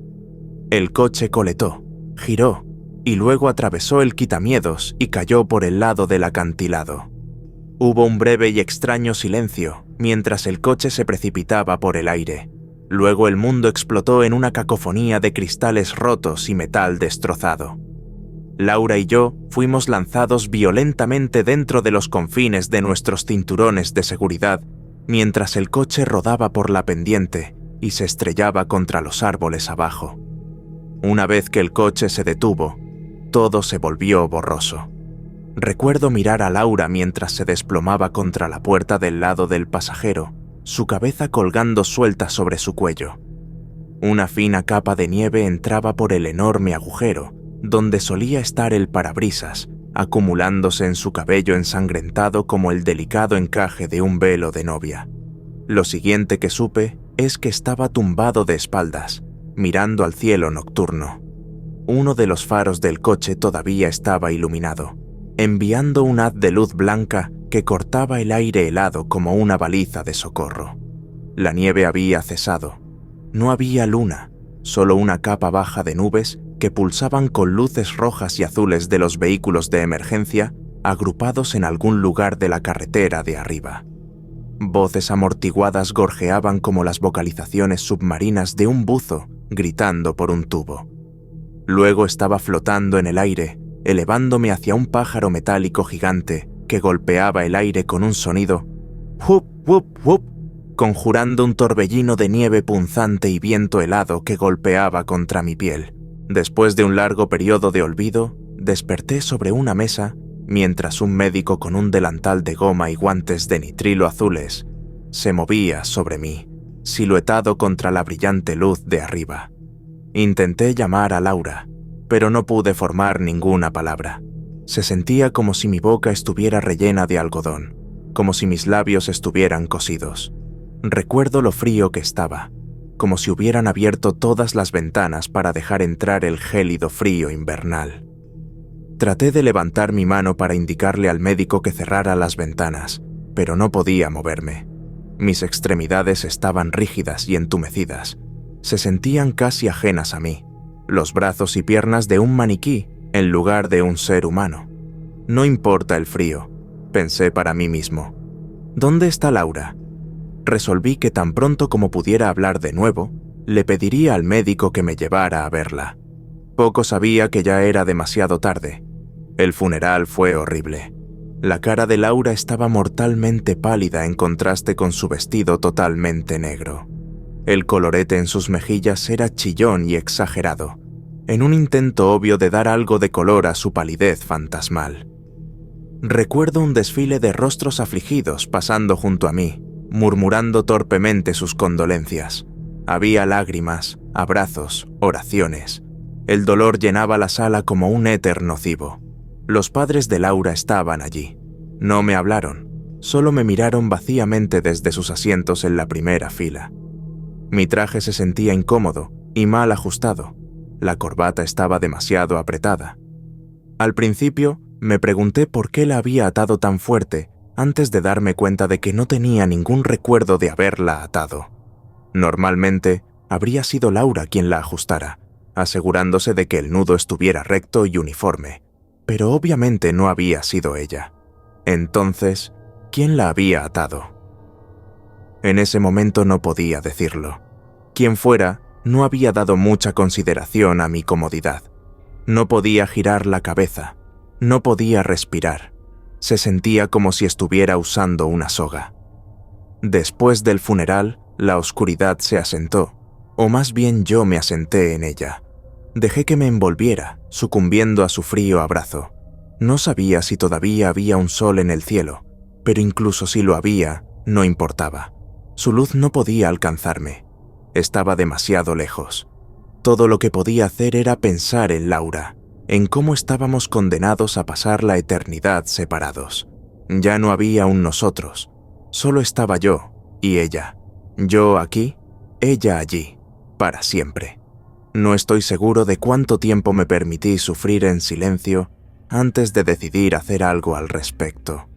El coche coletó, giró y luego atravesó el quitamiedos y cayó por el lado del acantilado. Hubo un breve y extraño silencio mientras el coche se precipitaba por el aire. Luego el mundo explotó en una cacofonía de cristales rotos y metal destrozado. Laura y yo fuimos lanzados violentamente dentro de los confines de nuestros cinturones de seguridad mientras el coche rodaba por la pendiente y se estrellaba contra los árboles abajo. Una vez que el coche se detuvo, todo se volvió borroso. Recuerdo mirar a Laura mientras se desplomaba contra la puerta del lado del pasajero, su cabeza colgando suelta sobre su cuello. Una fina capa de nieve entraba por el enorme agujero donde solía estar el parabrisas, acumulándose en su cabello ensangrentado como el delicado encaje de un velo de novia. Lo siguiente que supe es que estaba tumbado de espaldas, mirando al cielo nocturno. Uno de los faros del coche todavía estaba iluminado, enviando un haz de luz blanca que cortaba el aire helado como una baliza de socorro. La nieve había cesado. No había luna, solo una capa baja de nubes que pulsaban con luces rojas y azules de los vehículos de emergencia agrupados en algún lugar de la carretera de arriba. Voces amortiguadas gorjeaban como las vocalizaciones submarinas de un buzo gritando por un tubo. Luego estaba flotando en el aire, elevándome hacia un pájaro metálico gigante que golpeaba el aire con un sonido «whoop, whoop, whoop», conjurando un torbellino de nieve punzante y viento helado que golpeaba contra mi piel. Después de un largo periodo de olvido, desperté sobre una mesa mientras un médico con un delantal de goma y guantes de nitrilo azules se movía sobre mí, siluetado contra la brillante luz de arriba. Intenté llamar a Laura, pero no pude formar ninguna palabra. Se sentía como si mi boca estuviera rellena de algodón, como si mis labios estuvieran cosidos. Recuerdo lo frío que estaba, como si hubieran abierto todas las ventanas para dejar entrar el gélido frío invernal. Traté de levantar mi mano para indicarle al médico que cerrara las ventanas, pero no podía moverme. Mis extremidades estaban rígidas y entumecidas. Se sentían casi ajenas a mí, los brazos y piernas de un maniquí en lugar de un ser humano. No importa el frío, pensé para mí mismo. ¿Dónde está Laura? Resolví que tan pronto como pudiera hablar de nuevo, le pediría al médico que me llevara a verla. Poco sabía que ya era demasiado tarde. El funeral fue horrible. La cara de Laura estaba mortalmente pálida en contraste con su vestido totalmente negro. El colorete en sus mejillas era chillón y exagerado, en un intento obvio de dar algo de color a su palidez fantasmal. Recuerdo un desfile de rostros afligidos pasando junto a mí, murmurando torpemente sus condolencias. Había lágrimas, abrazos, oraciones. El dolor llenaba la sala como un éter nocivo. Los padres de Laura estaban allí. No me hablaron, solo me miraron vacíamente desde sus asientos en la primera fila. Mi traje se sentía incómodo y mal ajustado. La corbata estaba demasiado apretada. Al principio, me pregunté por qué la había atado tan fuerte antes de darme cuenta de que no tenía ningún recuerdo de haberla atado. Normalmente, habría sido Laura quien la ajustara, asegurándose de que el nudo estuviera recto y uniforme, pero obviamente no había sido ella. Entonces, ¿quién la había atado? En ese momento no podía decirlo. Quien fuera, no había dado mucha consideración a mi comodidad. No podía girar la cabeza, no podía respirar. Se sentía como si estuviera usando una soga. Después del funeral, la oscuridad se asentó, o más bien yo me asenté en ella. Dejé que me envolviera, sucumbiendo a su frío abrazo. No sabía si todavía había un sol en el cielo, pero incluso si lo había, no importaba. Su luz no podía alcanzarme. Estaba demasiado lejos. Todo lo que podía hacer era pensar en Laura, en cómo estábamos condenados a pasar la eternidad separados. Ya no había un nosotros, solo estaba yo y ella. Yo aquí, ella allí, para siempre. No estoy seguro de cuánto tiempo me permití sufrir en silencio antes de decidir hacer algo al respecto.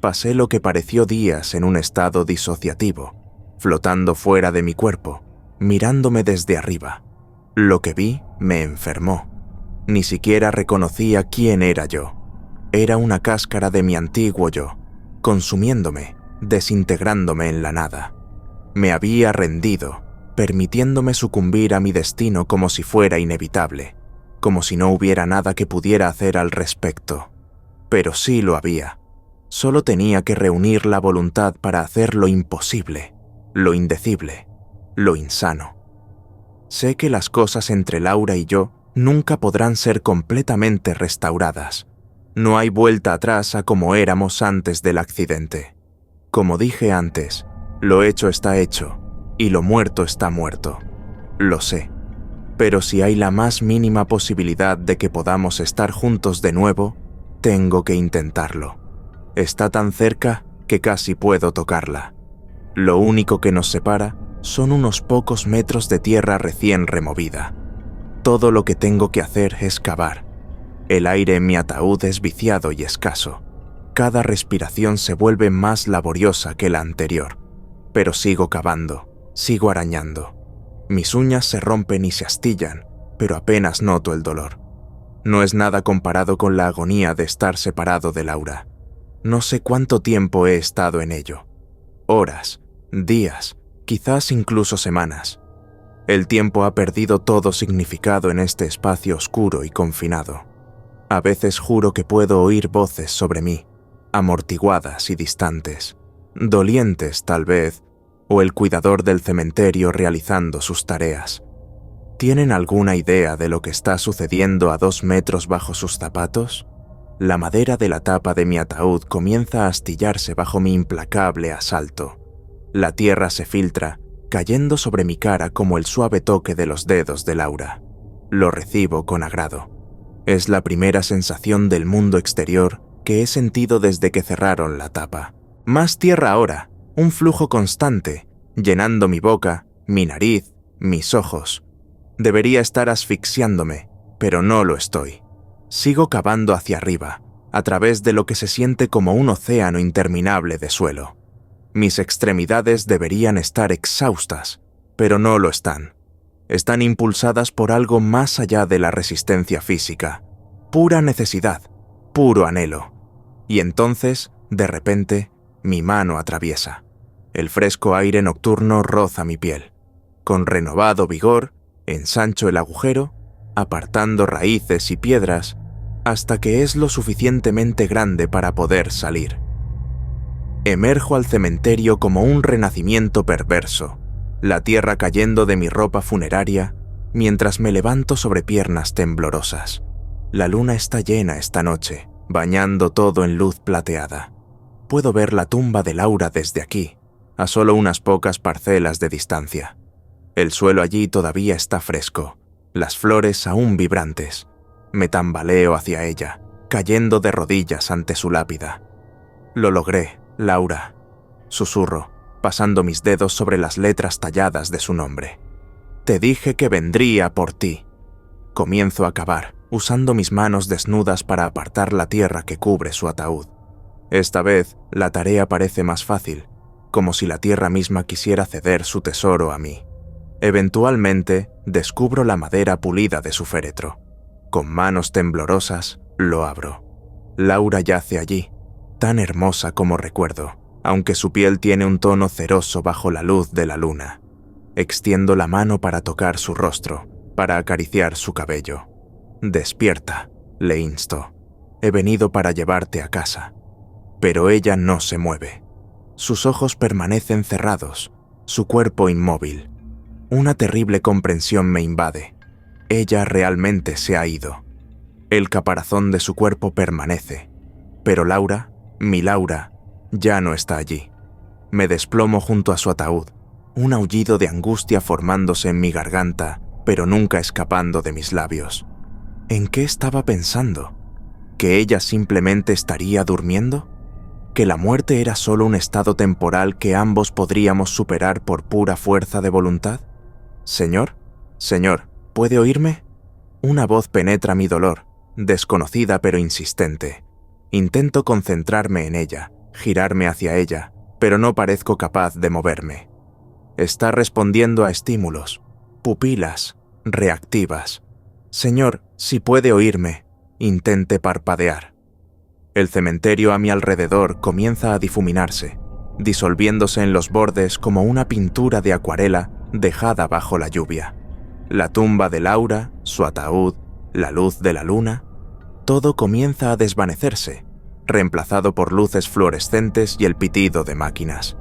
Pasé lo que pareció días en un estado disociativo, flotando fuera de mi cuerpo, mirándome desde arriba. Lo que vi me enfermó. Ni siquiera reconocía quién era yo. Era una cáscara de mi antiguo yo, consumiéndome, desintegrándome en la nada. Me había rendido, permitiéndome sucumbir a mi destino como si fuera inevitable, como si no hubiera nada que pudiera hacer al respecto. Pero sí lo había. Solo tenía que reunir la voluntad para hacer lo imposible, lo indecible, lo insano. Sé que las cosas entre Laura y yo nunca podrán ser completamente restauradas. No hay vuelta atrás a como éramos antes del accidente. Como dije antes, lo hecho está hecho y lo muerto está muerto. Lo sé. Pero si hay la más mínima posibilidad de que podamos estar juntos de nuevo, tengo que intentarlo. Está tan cerca que casi puedo tocarla. Lo único que nos separa son unos pocos metros de tierra recién removida. Todo lo que tengo que hacer es cavar. El aire en mi ataúd es viciado y escaso. Cada respiración se vuelve más laboriosa que la anterior. Pero sigo cavando, sigo arañando. Mis uñas se rompen y se astillan, pero apenas noto el dolor. No es nada comparado con la agonía de estar separado de Laura. No sé cuánto tiempo he estado en ello. Horas, días, quizás incluso semanas. El tiempo ha perdido todo significado en este espacio oscuro y confinado. A veces juro que puedo oír voces sobre mí, amortiguadas y distantes, dolientes tal vez, o el cuidador del cementerio realizando sus tareas. ¿Tienen alguna idea de lo que está sucediendo a 2 metros bajo sus zapatos? La madera de la tapa de mi ataúd comienza a astillarse bajo mi implacable asalto. La tierra se filtra, cayendo sobre mi cara como el suave toque de los dedos de Laura. Lo recibo con agrado. Es la primera sensación del mundo exterior que he sentido desde que cerraron la tapa. Más tierra ahora, un flujo constante, llenando mi boca, mi nariz, mis ojos. Debería estar asfixiándome, pero no lo estoy. Sigo cavando hacia arriba, a través de lo que se siente como un océano interminable de suelo. Mis extremidades deberían estar exhaustas, pero no lo están. Están impulsadas por algo más allá de la resistencia física. Pura necesidad, puro anhelo. Y entonces, de repente, mi mano atraviesa. El fresco aire nocturno roza mi piel. Con renovado vigor, ensancho el agujero, apartando raíces y piedras, hasta que es lo suficientemente grande para poder salir. Emerjo al cementerio como un renacimiento perverso, la tierra cayendo de mi ropa funeraria, mientras me levanto sobre piernas temblorosas. La luna está llena esta noche, bañando todo en luz plateada. Puedo ver la tumba de Laura desde aquí, a solo unas pocas parcelas de distancia. El suelo allí todavía está fresco, las flores aún vibrantes. Me tambaleo hacia ella, cayendo de rodillas ante su lápida. «Lo logré, Laura», susurro, pasando mis dedos sobre las letras talladas de su nombre. «Te dije que vendría por ti». Comienzo a cavar, usando mis manos desnudas para apartar la tierra que cubre su ataúd. Esta vez, la tarea parece más fácil, como si la tierra misma quisiera ceder su tesoro a mí. Eventualmente, descubro la madera pulida de su féretro. Con manos temblorosas, lo abro. Laura yace allí, tan hermosa como recuerdo, aunque su piel tiene un tono ceroso bajo la luz de la luna. Extiendo la mano para tocar su rostro, para acariciar su cabello. «Despierta», le insto. «He venido para llevarte a casa». Pero ella no se mueve. Sus ojos permanecen cerrados, su cuerpo inmóvil. Una terrible comprensión me invade. Ella realmente se ha ido. El caparazón de su cuerpo permanece. Pero Laura, mi Laura, ya no está allí. Me desplomo junto a su ataúd, un aullido de angustia formándose en mi garganta, pero nunca escapando de mis labios. ¿En qué estaba pensando? ¿Que ella simplemente estaría durmiendo? ¿Que la muerte era solo un estado temporal que ambos podríamos superar por pura fuerza de voluntad? «Señor, señor, ¿puede oírme?» Una voz penetra mi dolor, desconocida pero insistente. Intento concentrarme en ella, girarme hacia ella, pero no parezco capaz de moverme. Está respondiendo a estímulos, pupilas, reactivas. «Señor, si puede oírme», intente parpadear. El cementerio a mi alrededor comienza a difuminarse, disolviéndose en los bordes como una pintura de acuarela dejada bajo la lluvia. La tumba de Laura, su ataúd, la luz de la luna, todo comienza a desvanecerse, reemplazado por luces fluorescentes y el pitido de máquinas.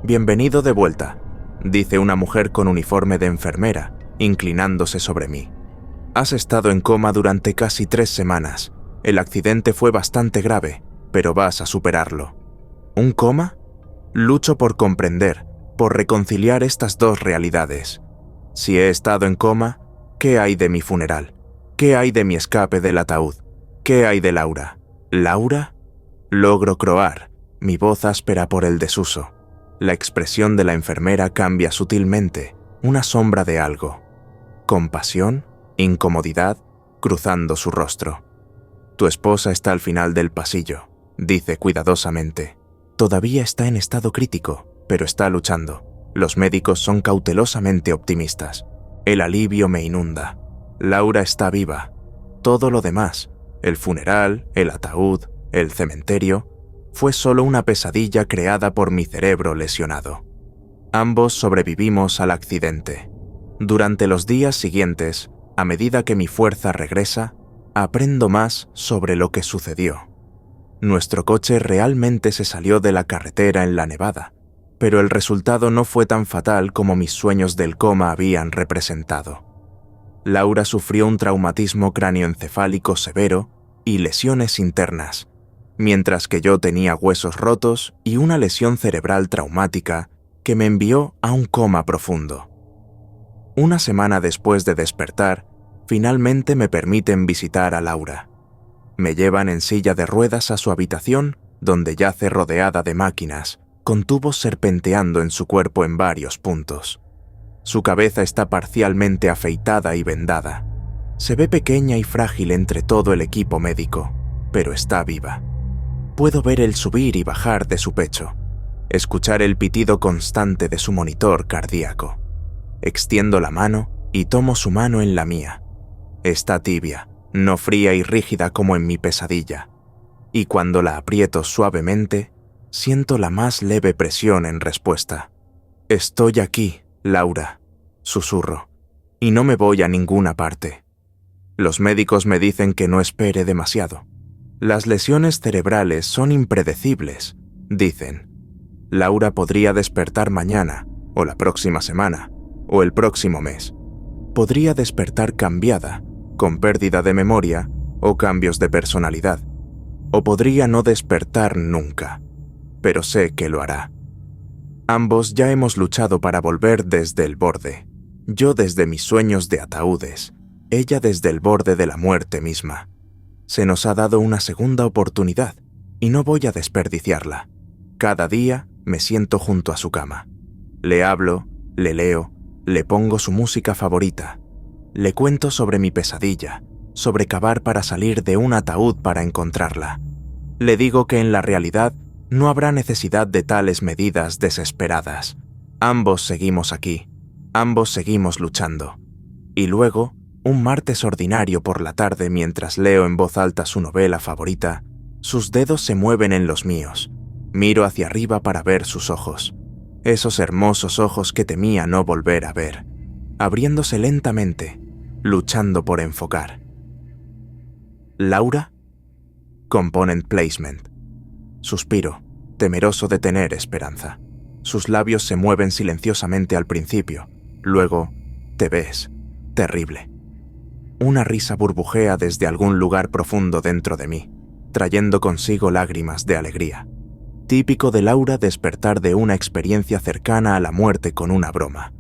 «Bienvenido de vuelta», dice una mujer con uniforme de enfermera, inclinándose sobre mí. «Has estado en coma durante casi 3 semanas. El accidente fue bastante grave, pero vas a superarlo». ¿Un coma? Lucho por comprender, por reconciliar estas dos realidades. Si he estado en coma, ¿qué hay de mi funeral? ¿Qué hay de mi escape del ataúd? ¿Qué hay de Laura? ¿Laura? Logro croar, mi voz áspera por el desuso. La expresión de la enfermera cambia sutilmente, una sombra de algo. Compasión, incomodidad, cruzando su rostro. «Tu esposa está al final del pasillo», dice cuidadosamente. «Todavía está en estado crítico, pero está luchando. Los médicos son cautelosamente optimistas. El alivio me inunda. Laura está viva. Todo lo demás, el funeral, el ataúd, el cementerio, fue solo una pesadilla creada por mi cerebro lesionado. Ambos sobrevivimos al accidente. Durante los días siguientes, a medida que mi fuerza regresa, aprendo más sobre lo que sucedió. Nuestro coche realmente se salió de la carretera en la nevada, pero el resultado no fue tan fatal como mis sueños del coma habían representado. Laura sufrió un traumatismo cráneoencefálico severo y lesiones internas, mientras que yo tenía huesos rotos y una lesión cerebral traumática que me envió a un coma profundo. Una semana después de despertar, finalmente me permiten visitar a Laura. Me llevan en silla de ruedas a su habitación, donde yace rodeada de máquinas, con tubos serpenteando en su cuerpo en varios puntos. Su cabeza está parcialmente afeitada y vendada. Se ve pequeña y frágil entre todo el equipo médico, pero está viva. Puedo ver el subir y bajar de su pecho, escuchar el pitido constante de su monitor cardíaco. Extiendo la mano y tomo su mano en la mía. Está tibia, no fría y rígida como en mi pesadilla, y cuando la aprieto suavemente, siento la más leve presión en respuesta. «Estoy aquí, Laura», susurro, «y no me voy a ninguna parte». Los médicos me dicen que no espere demasiado. Las lesiones cerebrales son impredecibles, dicen. Laura podría despertar mañana, o la próxima semana, o el próximo mes. Podría despertar cambiada, con pérdida de memoria o cambios de personalidad. O podría no despertar nunca. pero sé que lo hará. Ambos ya hemos luchado para volver desde el borde. Yo desde mis sueños de ataúdes, ella desde el borde de la muerte misma. Se nos ha dado una segunda oportunidad y no voy a desperdiciarla. Cada día me siento junto a su cama. Le hablo, le leo, le pongo su música favorita. Le cuento sobre mi pesadilla, sobre cavar para salir de un ataúd para encontrarla. Le digo que en la realidad no habrá necesidad de tales medidas desesperadas. Ambos seguimos aquí, ambos seguimos luchando. Y luego, un martes ordinario por la tarde mientras leo en voz alta su novela favorita, sus dedos se mueven en los míos. Miro hacia arriba para ver sus ojos. Esos hermosos ojos que temía no volver a ver, abriéndose lentamente, luchando por enfocar. ¿Laura? Component placement. Suspiro, temeroso de tener esperanza. Sus labios se mueven silenciosamente al principio, luego, te ves, terrible. Una risa burbujea desde algún lugar profundo dentro de mí, trayendo consigo lágrimas de alegría. Típico de Laura despertar de una experiencia cercana a la muerte con una broma.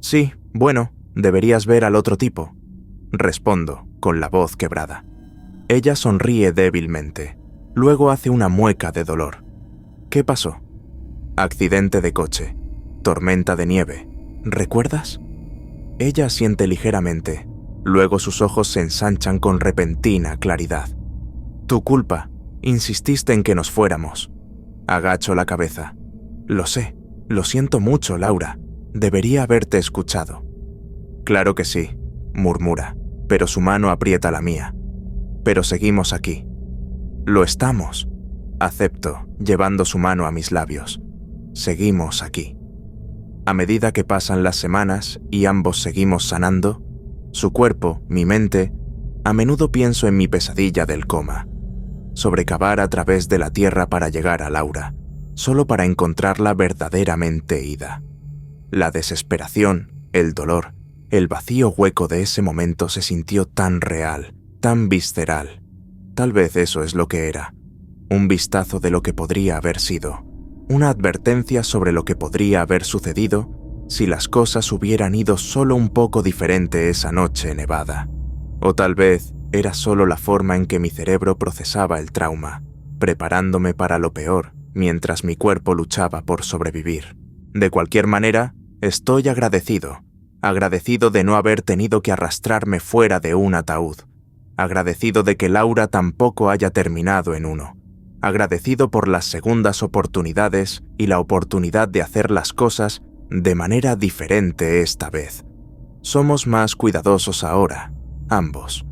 Sí, bueno, deberías ver al otro tipo, respondo, con la voz quebrada. Ella sonríe débilmente, luego hace una mueca de dolor. ¿Qué pasó? Accidente de coche, tormenta de nieve, ¿recuerdas? Ella asiente ligeramente, luego sus ojos se ensanchan con repentina claridad. Tu culpa, insististe en que nos fuéramos. Agacho la cabeza. Lo sé, lo siento mucho, Laura. Debería haberte escuchado. Claro que sí, murmura, pero su mano aprieta la mía. Pero seguimos aquí. Lo estamos. Acepto, llevando su mano a mis labios. Seguimos aquí. A medida que pasan las semanas y ambos seguimos sanando, su cuerpo, mi mente, a menudo pienso en mi pesadilla del coma. Sobre cavar a través de la tierra para llegar a Laura, solo para encontrarla verdaderamente ida. La desesperación, el dolor, el vacío hueco de ese momento se sintió tan real, tan visceral. Tal vez eso es lo que era. Un vistazo de lo que podría haber sido. Una advertencia sobre lo que podría haber sucedido si las cosas hubieran ido solo un poco diferente esa noche nevada. O tal vez era solo la forma en que mi cerebro procesaba el trauma, preparándome para lo peor mientras mi cuerpo luchaba por sobrevivir. De cualquier manera, estoy agradecido de no haber tenido que arrastrarme fuera de un ataúd, agradecido de que Laura tampoco haya terminado en uno, agradecido por las segundas oportunidades y la oportunidad de hacer las cosas de manera diferente esta vez. Somos más cuidadosos ahora, ambos.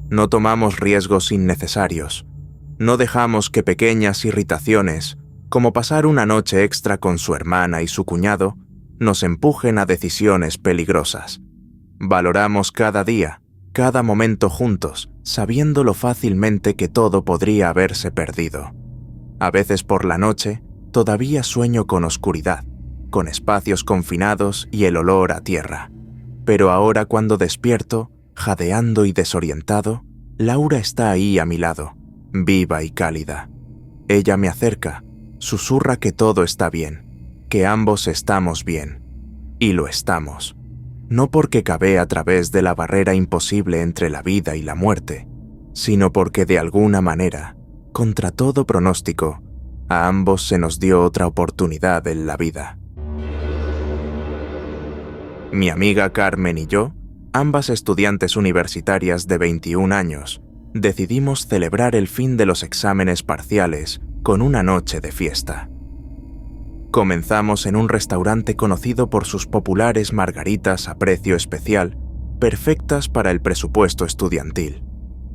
No tomamos riesgos innecesarios. No dejamos que pequeñas irritaciones, como pasar una noche extra con su hermana y su cuñado, nos empujen a decisiones peligrosas. Valoramos cada día, cada momento juntos, sabiendo lo fácilmente que todo podría haberse perdido. A veces por la noche, todavía sueño con oscuridad, con espacios confinados y el olor a tierra. Pero ahora cuando despierto, jadeando y desorientado, Laura está ahí a mi lado, viva y cálida. Ella me acerca, susurra que todo está bien, que ambos estamos bien. Y lo estamos. No porque cavé a través de la barrera imposible entre la vida y la muerte, sino porque de alguna manera, contra todo pronóstico, a ambos se nos dio otra oportunidad en la vida. Mi amiga Carmen y yo, ambas estudiantes universitarias de 21 años, decidimos celebrar el fin de los exámenes parciales con una noche de fiesta. Comenzamos en un restaurante conocido por sus populares margaritas a precio especial, perfectas para el presupuesto estudiantil.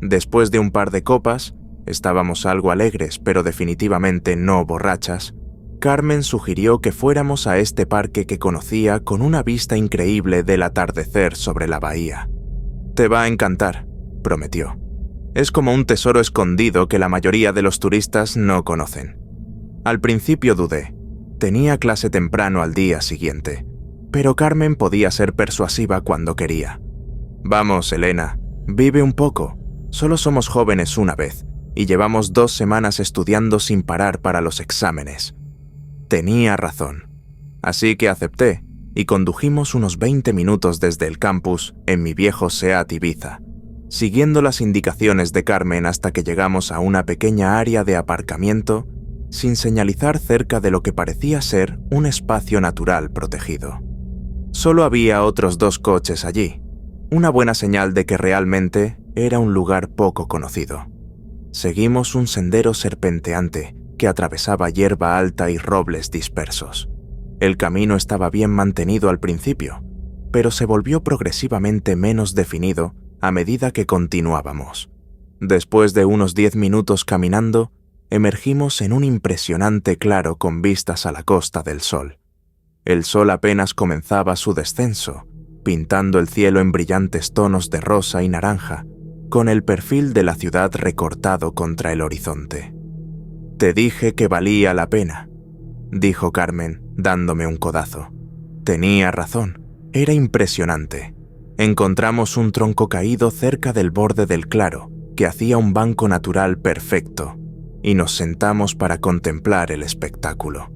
Después de un par de copas, estábamos algo alegres pero definitivamente no borrachas, Carmen sugirió que fuéramos a este parque que conocía con una vista increíble del atardecer sobre la bahía. Te va a encantar, prometió. Es como un tesoro escondido que la mayoría de los turistas no conocen. Al principio dudé. Tenía clase temprano al día siguiente, pero Carmen podía ser persuasiva cuando quería. Vamos, Elena, vive un poco. Solo somos jóvenes una vez. y llevamos 2 semanas estudiando sin parar para los exámenes. Tenía razón. Así que acepté y condujimos unos 20 minutos desde el campus en mi viejo Seat Ibiza, siguiendo las indicaciones de Carmen hasta que llegamos a una pequeña área de aparcamiento sin señalizar cerca de lo que parecía ser un espacio natural protegido. Solo había otros 2 coches allí, una buena señal de que realmente era un lugar poco conocido. Seguimos un sendero serpenteante que atravesaba hierba alta y robles dispersos. El camino estaba bien mantenido al principio, pero se volvió progresivamente menos definido a medida que continuábamos. Después de unos 10 minutos caminando, emergimos en un impresionante claro con vistas a la Costa del Sol. El sol apenas comenzaba su descenso, pintando el cielo en brillantes tonos de rosa y naranja, con el perfil de la ciudad recortado contra el horizonte. «Te dije que valía la pena», dijo Carmen, dándome un codazo. Tenía razón, era impresionante. Encontramos un tronco caído cerca del borde del claro, que hacía un banco natural perfecto, y nos sentamos para contemplar el espectáculo.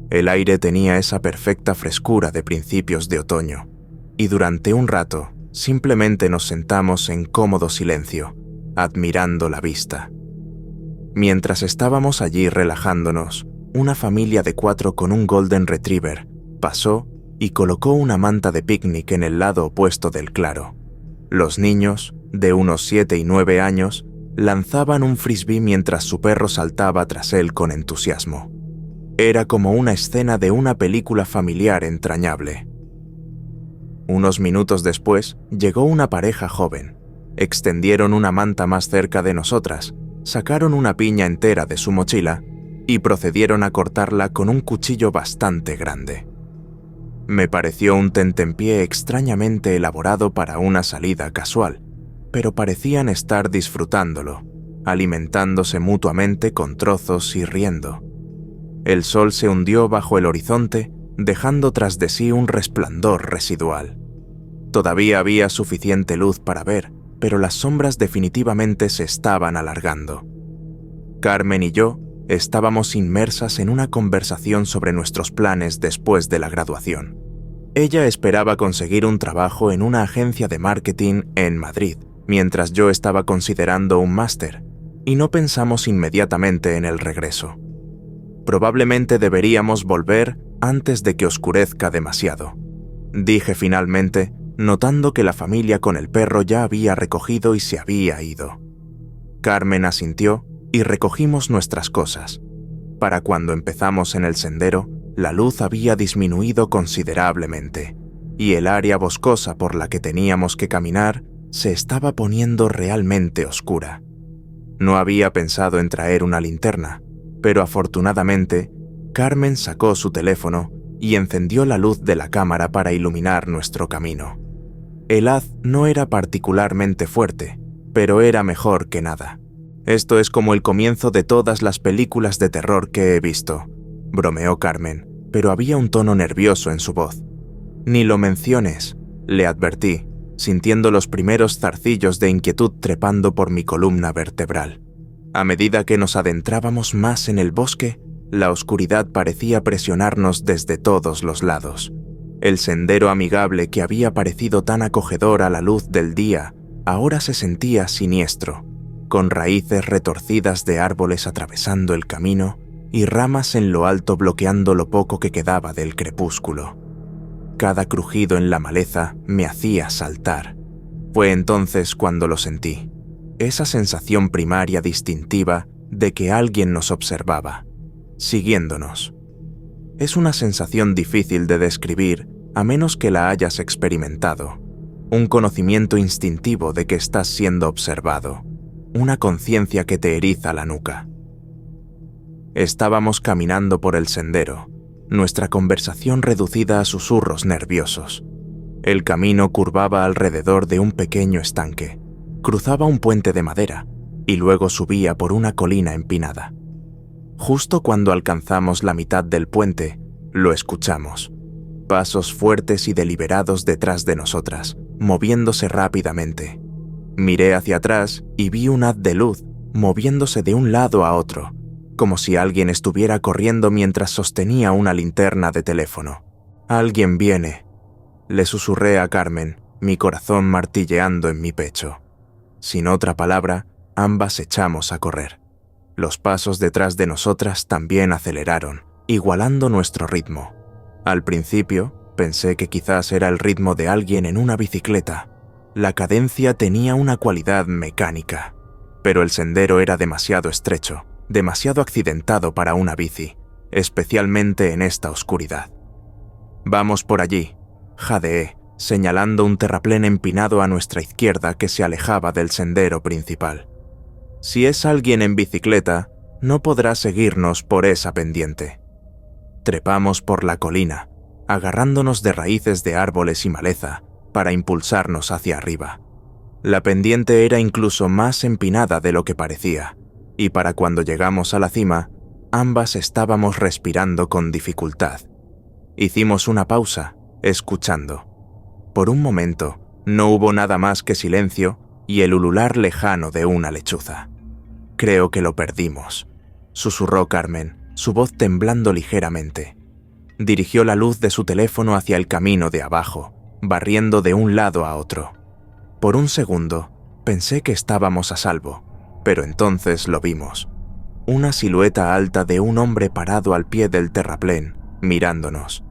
El aire tenía esa perfecta frescura de principios de otoño, y durante un rato simplemente nos sentamos en cómodo silencio, admirando la vista. Mientras estábamos allí relajándonos, una familia de 4 con un Golden Retriever pasó y colocó una manta de picnic en el lado opuesto del claro. Los niños, de unos 7 y 9 años, lanzaban un frisbee mientras su perro saltaba tras él con entusiasmo. Era como una escena de una película familiar entrañable. Unos minutos después, llegó una pareja joven. Extendieron una manta más cerca de nosotras, sacaron una piña entera de su mochila y procedieron a cortarla con un cuchillo bastante grande. Me pareció un tentempié extrañamente elaborado para una salida casual, pero parecían estar disfrutándolo, alimentándose mutuamente con trozos y riendo. El sol se hundió bajo el horizonte, dejando tras de sí un resplandor residual. Todavía había suficiente luz para ver, pero las sombras definitivamente se estaban alargando. Carmen y yo estábamos inmersas en una conversación sobre nuestros planes después de la graduación. Ella esperaba conseguir un trabajo en una agencia de marketing en Madrid, mientras yo estaba considerando un máster, y no pensamos inmediatamente en el regreso. Probablemente deberíamos volver antes de que oscurezca demasiado, dije finalmente, notando que la familia con el perro ya había recogido y se había ido. Carmen asintió y recogimos nuestras cosas. Para cuando empezamos en el sendero, la luz había disminuido considerablemente, y el área boscosa por la que teníamos que caminar se estaba poniendo realmente oscura. No había pensado en traer una linterna, pero afortunadamente, Carmen sacó su teléfono y encendió la luz de la cámara para iluminar nuestro camino. El haz no era particularmente fuerte, pero era mejor que nada. Esto es como el comienzo de todas las películas de terror que he visto, bromeó Carmen, pero había un tono nervioso en su voz. Ni lo menciones, le advertí, sintiendo los primeros zarcillos de inquietud trepando por mi columna vertebral. A medida que nos adentrábamos más en el bosque, la oscuridad parecía presionarnos desde todos los lados. El sendero amigable que había parecido tan acogedor a la luz del día, ahora se sentía siniestro, con raíces retorcidas de árboles atravesando el camino y ramas en lo alto bloqueando lo poco que quedaba del crepúsculo. Cada crujido en la maleza me hacía saltar. Fue entonces cuando lo sentí. Esa sensación primaria distintiva de que alguien nos observaba, siguiéndonos. Es una sensación difícil de describir a menos que la hayas experimentado. Un conocimiento instintivo de que estás siendo observado. Una conciencia que te eriza la nuca. Estábamos caminando por el sendero, nuestra conversación reducida a susurros nerviosos. El camino curvaba alrededor de un pequeño estanque. Cruzaba un puente de madera y luego subía por una colina empinada. Justo cuando alcanzamos la mitad del puente, lo escuchamos. Pasos fuertes y deliberados detrás de nosotras, moviéndose rápidamente. Miré hacia atrás y vi un haz de luz moviéndose de un lado a otro, como si alguien estuviera corriendo mientras sostenía una linterna de teléfono. «Alguien viene», le susurré a Carmen, mi corazón martilleando en mi pecho. Sin otra palabra, ambas echamos a correr. Los pasos detrás de nosotras también aceleraron, igualando nuestro ritmo. Al principio, pensé que quizás era el ritmo de alguien en una bicicleta. La cadencia tenía una cualidad mecánica, pero el sendero era demasiado estrecho, demasiado accidentado para una bici, especialmente en esta oscuridad. «Vamos por allí», jadeé, señalando un terraplén empinado a nuestra izquierda que se alejaba del sendero principal. «Si es alguien en bicicleta, no podrá seguirnos por esa pendiente». Trepamos por la colina, agarrándonos de raíces de árboles y maleza para impulsarnos hacia arriba. La pendiente era incluso más empinada de lo que parecía, y para cuando llegamos a la cima, ambas estábamos respirando con dificultad. Hicimos una pausa, escuchando. Por un momento, no hubo nada más que silencio y el ulular lejano de una lechuza. «Creo que lo perdimos», susurró Carmen, su voz temblando ligeramente. Dirigió la luz de su teléfono hacia el camino de abajo, barriendo de un lado a otro. Por un segundo, pensé que estábamos a salvo, pero entonces lo vimos. Una silueta alta de un hombre parado al pie del terraplén, mirándonos.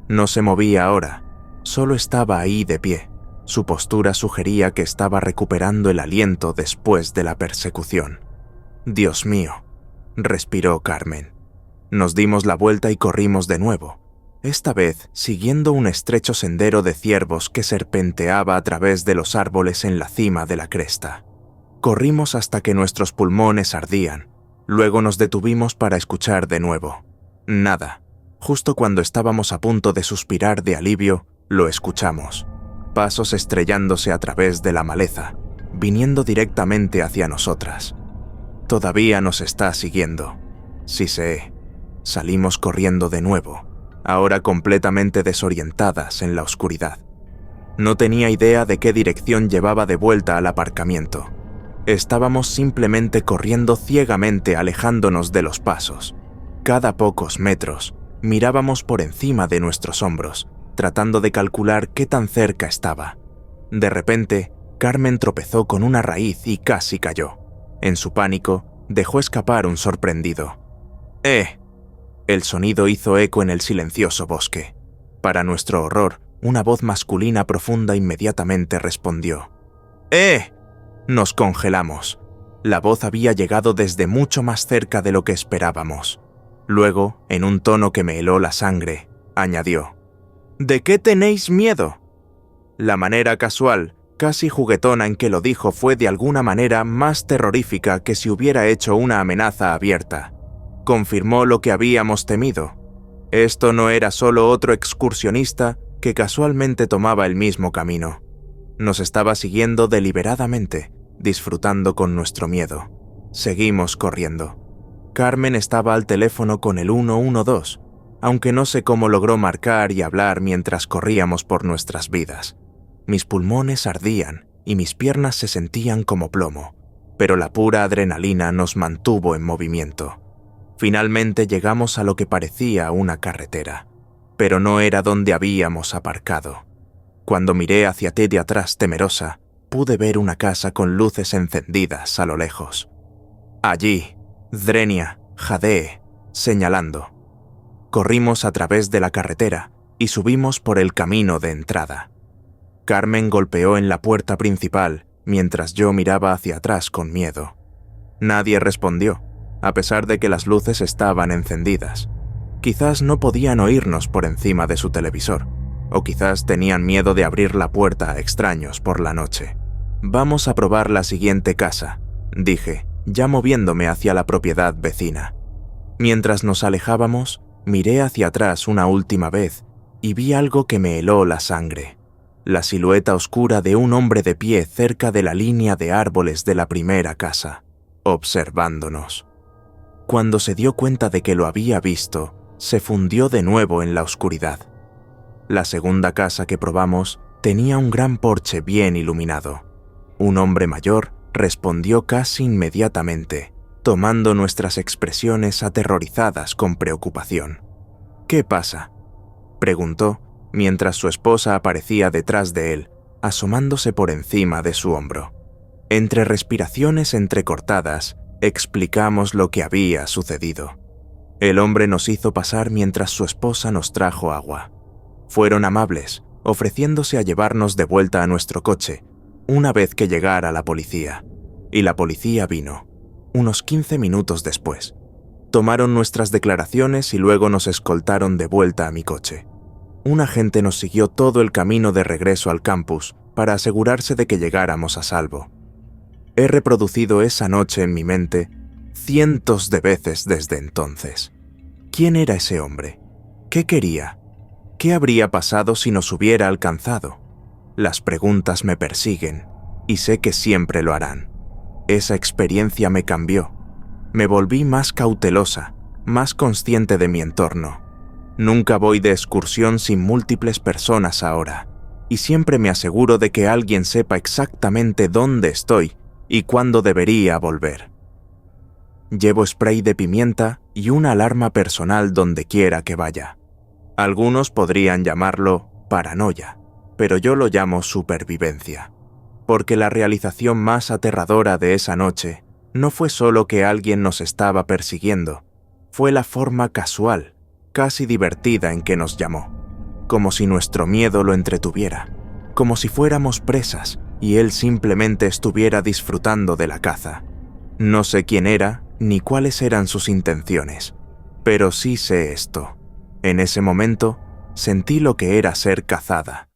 No se movía ahora, solo estaba ahí de pie. Su postura sugería que estaba recuperando el aliento después de la persecución. «Dios mío», respiró Carmen. Nos dimos la vuelta y corrimos de nuevo, esta vez siguiendo un estrecho sendero de ciervos que serpenteaba a través de los árboles en la cima de la cresta. Corrimos hasta que nuestros pulmones ardían, luego nos detuvimos para escuchar de nuevo. Nada. Justo cuando estábamos a punto de suspirar de alivio, lo escuchamos. Pasos estrellándose a través de la maleza, viniendo directamente hacia nosotras. «Todavía nos está siguiendo», siseé. Salimos corriendo de nuevo, ahora completamente desorientadas en la oscuridad. No tenía idea de qué dirección llevaba de vuelta al aparcamiento. Estábamos simplemente corriendo ciegamente, alejándonos de los pasos. Cada pocos metros, mirábamos por encima de nuestros hombros, tratando de calcular qué tan cerca estaba. De repente, Carmen tropezó con una raíz y casi cayó. En su pánico, dejó escapar un sorprendido. «¡Eh!». El sonido hizo eco en el silencioso bosque. Para nuestro horror, una voz masculina profunda inmediatamente respondió. «¡Eh!». Nos congelamos. La voz había llegado desde mucho más cerca de lo que esperábamos. Luego, en un tono que me heló la sangre, añadió: «¿De qué tenéis miedo?». La manera casual, casi juguetona en que lo dijo fue de alguna manera más terrorífica que si hubiera hecho una amenaza abierta. Confirmó lo que habíamos temido. Esto no era solo otro excursionista que casualmente tomaba el mismo camino. Nos estaba siguiendo deliberadamente, disfrutando con nuestro miedo. Seguimos corriendo. Carmen estaba al teléfono con el 112, aunque no sé cómo logró marcar y hablar mientras corríamos por nuestras vidas. Mis pulmones ardían y mis piernas se sentían como plomo, pero la pura adrenalina nos mantuvo en movimiento. Finalmente llegamos a lo que parecía una carretera, pero no era donde habíamos aparcado. Cuando miré hacia ti de atrás temerosa, pude ver una casa con luces encendidas a lo lejos. «Allí», Drenia, jadeé, señalando. Corrimos a través de la carretera y subimos por el camino de entrada. Carmen golpeó en la puerta principal mientras yo miraba hacia atrás con miedo. Nadie respondió, a pesar de que las luces estaban encendidas. Quizás no podían oírnos por encima de su televisor, o quizás tenían miedo de abrir la puerta a extraños por la noche. «Vamos a probar la siguiente casa», dije, ya moviéndome hacia la propiedad vecina. Mientras nos alejábamos, miré hacia atrás una última vez y vi algo que me heló la sangre. La silueta oscura de un hombre de pie cerca de la línea de árboles de la primera casa, observándonos. Cuando se dio cuenta de que lo había visto, se fundió de nuevo en la oscuridad. La segunda casa que probamos tenía un gran porche bien iluminado. Un hombre mayor, respondió casi inmediatamente, tomando nuestras expresiones aterrorizadas con preocupación. «¿Qué pasa?», preguntó, mientras su esposa aparecía detrás de él, asomándose por encima de su hombro. Entre respiraciones entrecortadas, explicamos lo que había sucedido. El hombre nos hizo pasar mientras su esposa nos trajo agua. Fueron amables, ofreciéndose a llevarnos de vuelta a nuestro coche, una vez que llegara la policía. Y la policía vino, unos 15 minutos después. Tomaron nuestras declaraciones y luego nos escoltaron de vuelta a mi coche. Un agente nos siguió todo el camino de regreso al campus para asegurarse de que llegáramos a salvo. He reproducido esa noche en mi mente cientos de veces desde entonces. ¿Quién era ese hombre? ¿Qué quería? ¿Qué habría pasado si nos hubiera alcanzado? Las preguntas me persiguen y sé que siempre lo harán. Esa experiencia me cambió. Me volví más cautelosa, más consciente de mi entorno. Nunca voy de excursión sin múltiples personas ahora, y siempre me aseguro de que alguien sepa exactamente dónde estoy y cuándo debería volver. Llevo spray de pimienta y una alarma personal donde quiera que vaya. Algunos podrían llamarlo paranoia, pero yo lo llamo supervivencia, porque la realización más aterradora de esa noche no fue solo que alguien nos estaba persiguiendo, fue la forma casual, casi divertida en que nos llamó, como si nuestro miedo lo entretuviera, como si fuéramos presas y él simplemente estuviera disfrutando de la caza. No sé quién era ni cuáles eran sus intenciones, pero sí sé esto. En ese momento sentí lo que era ser cazada.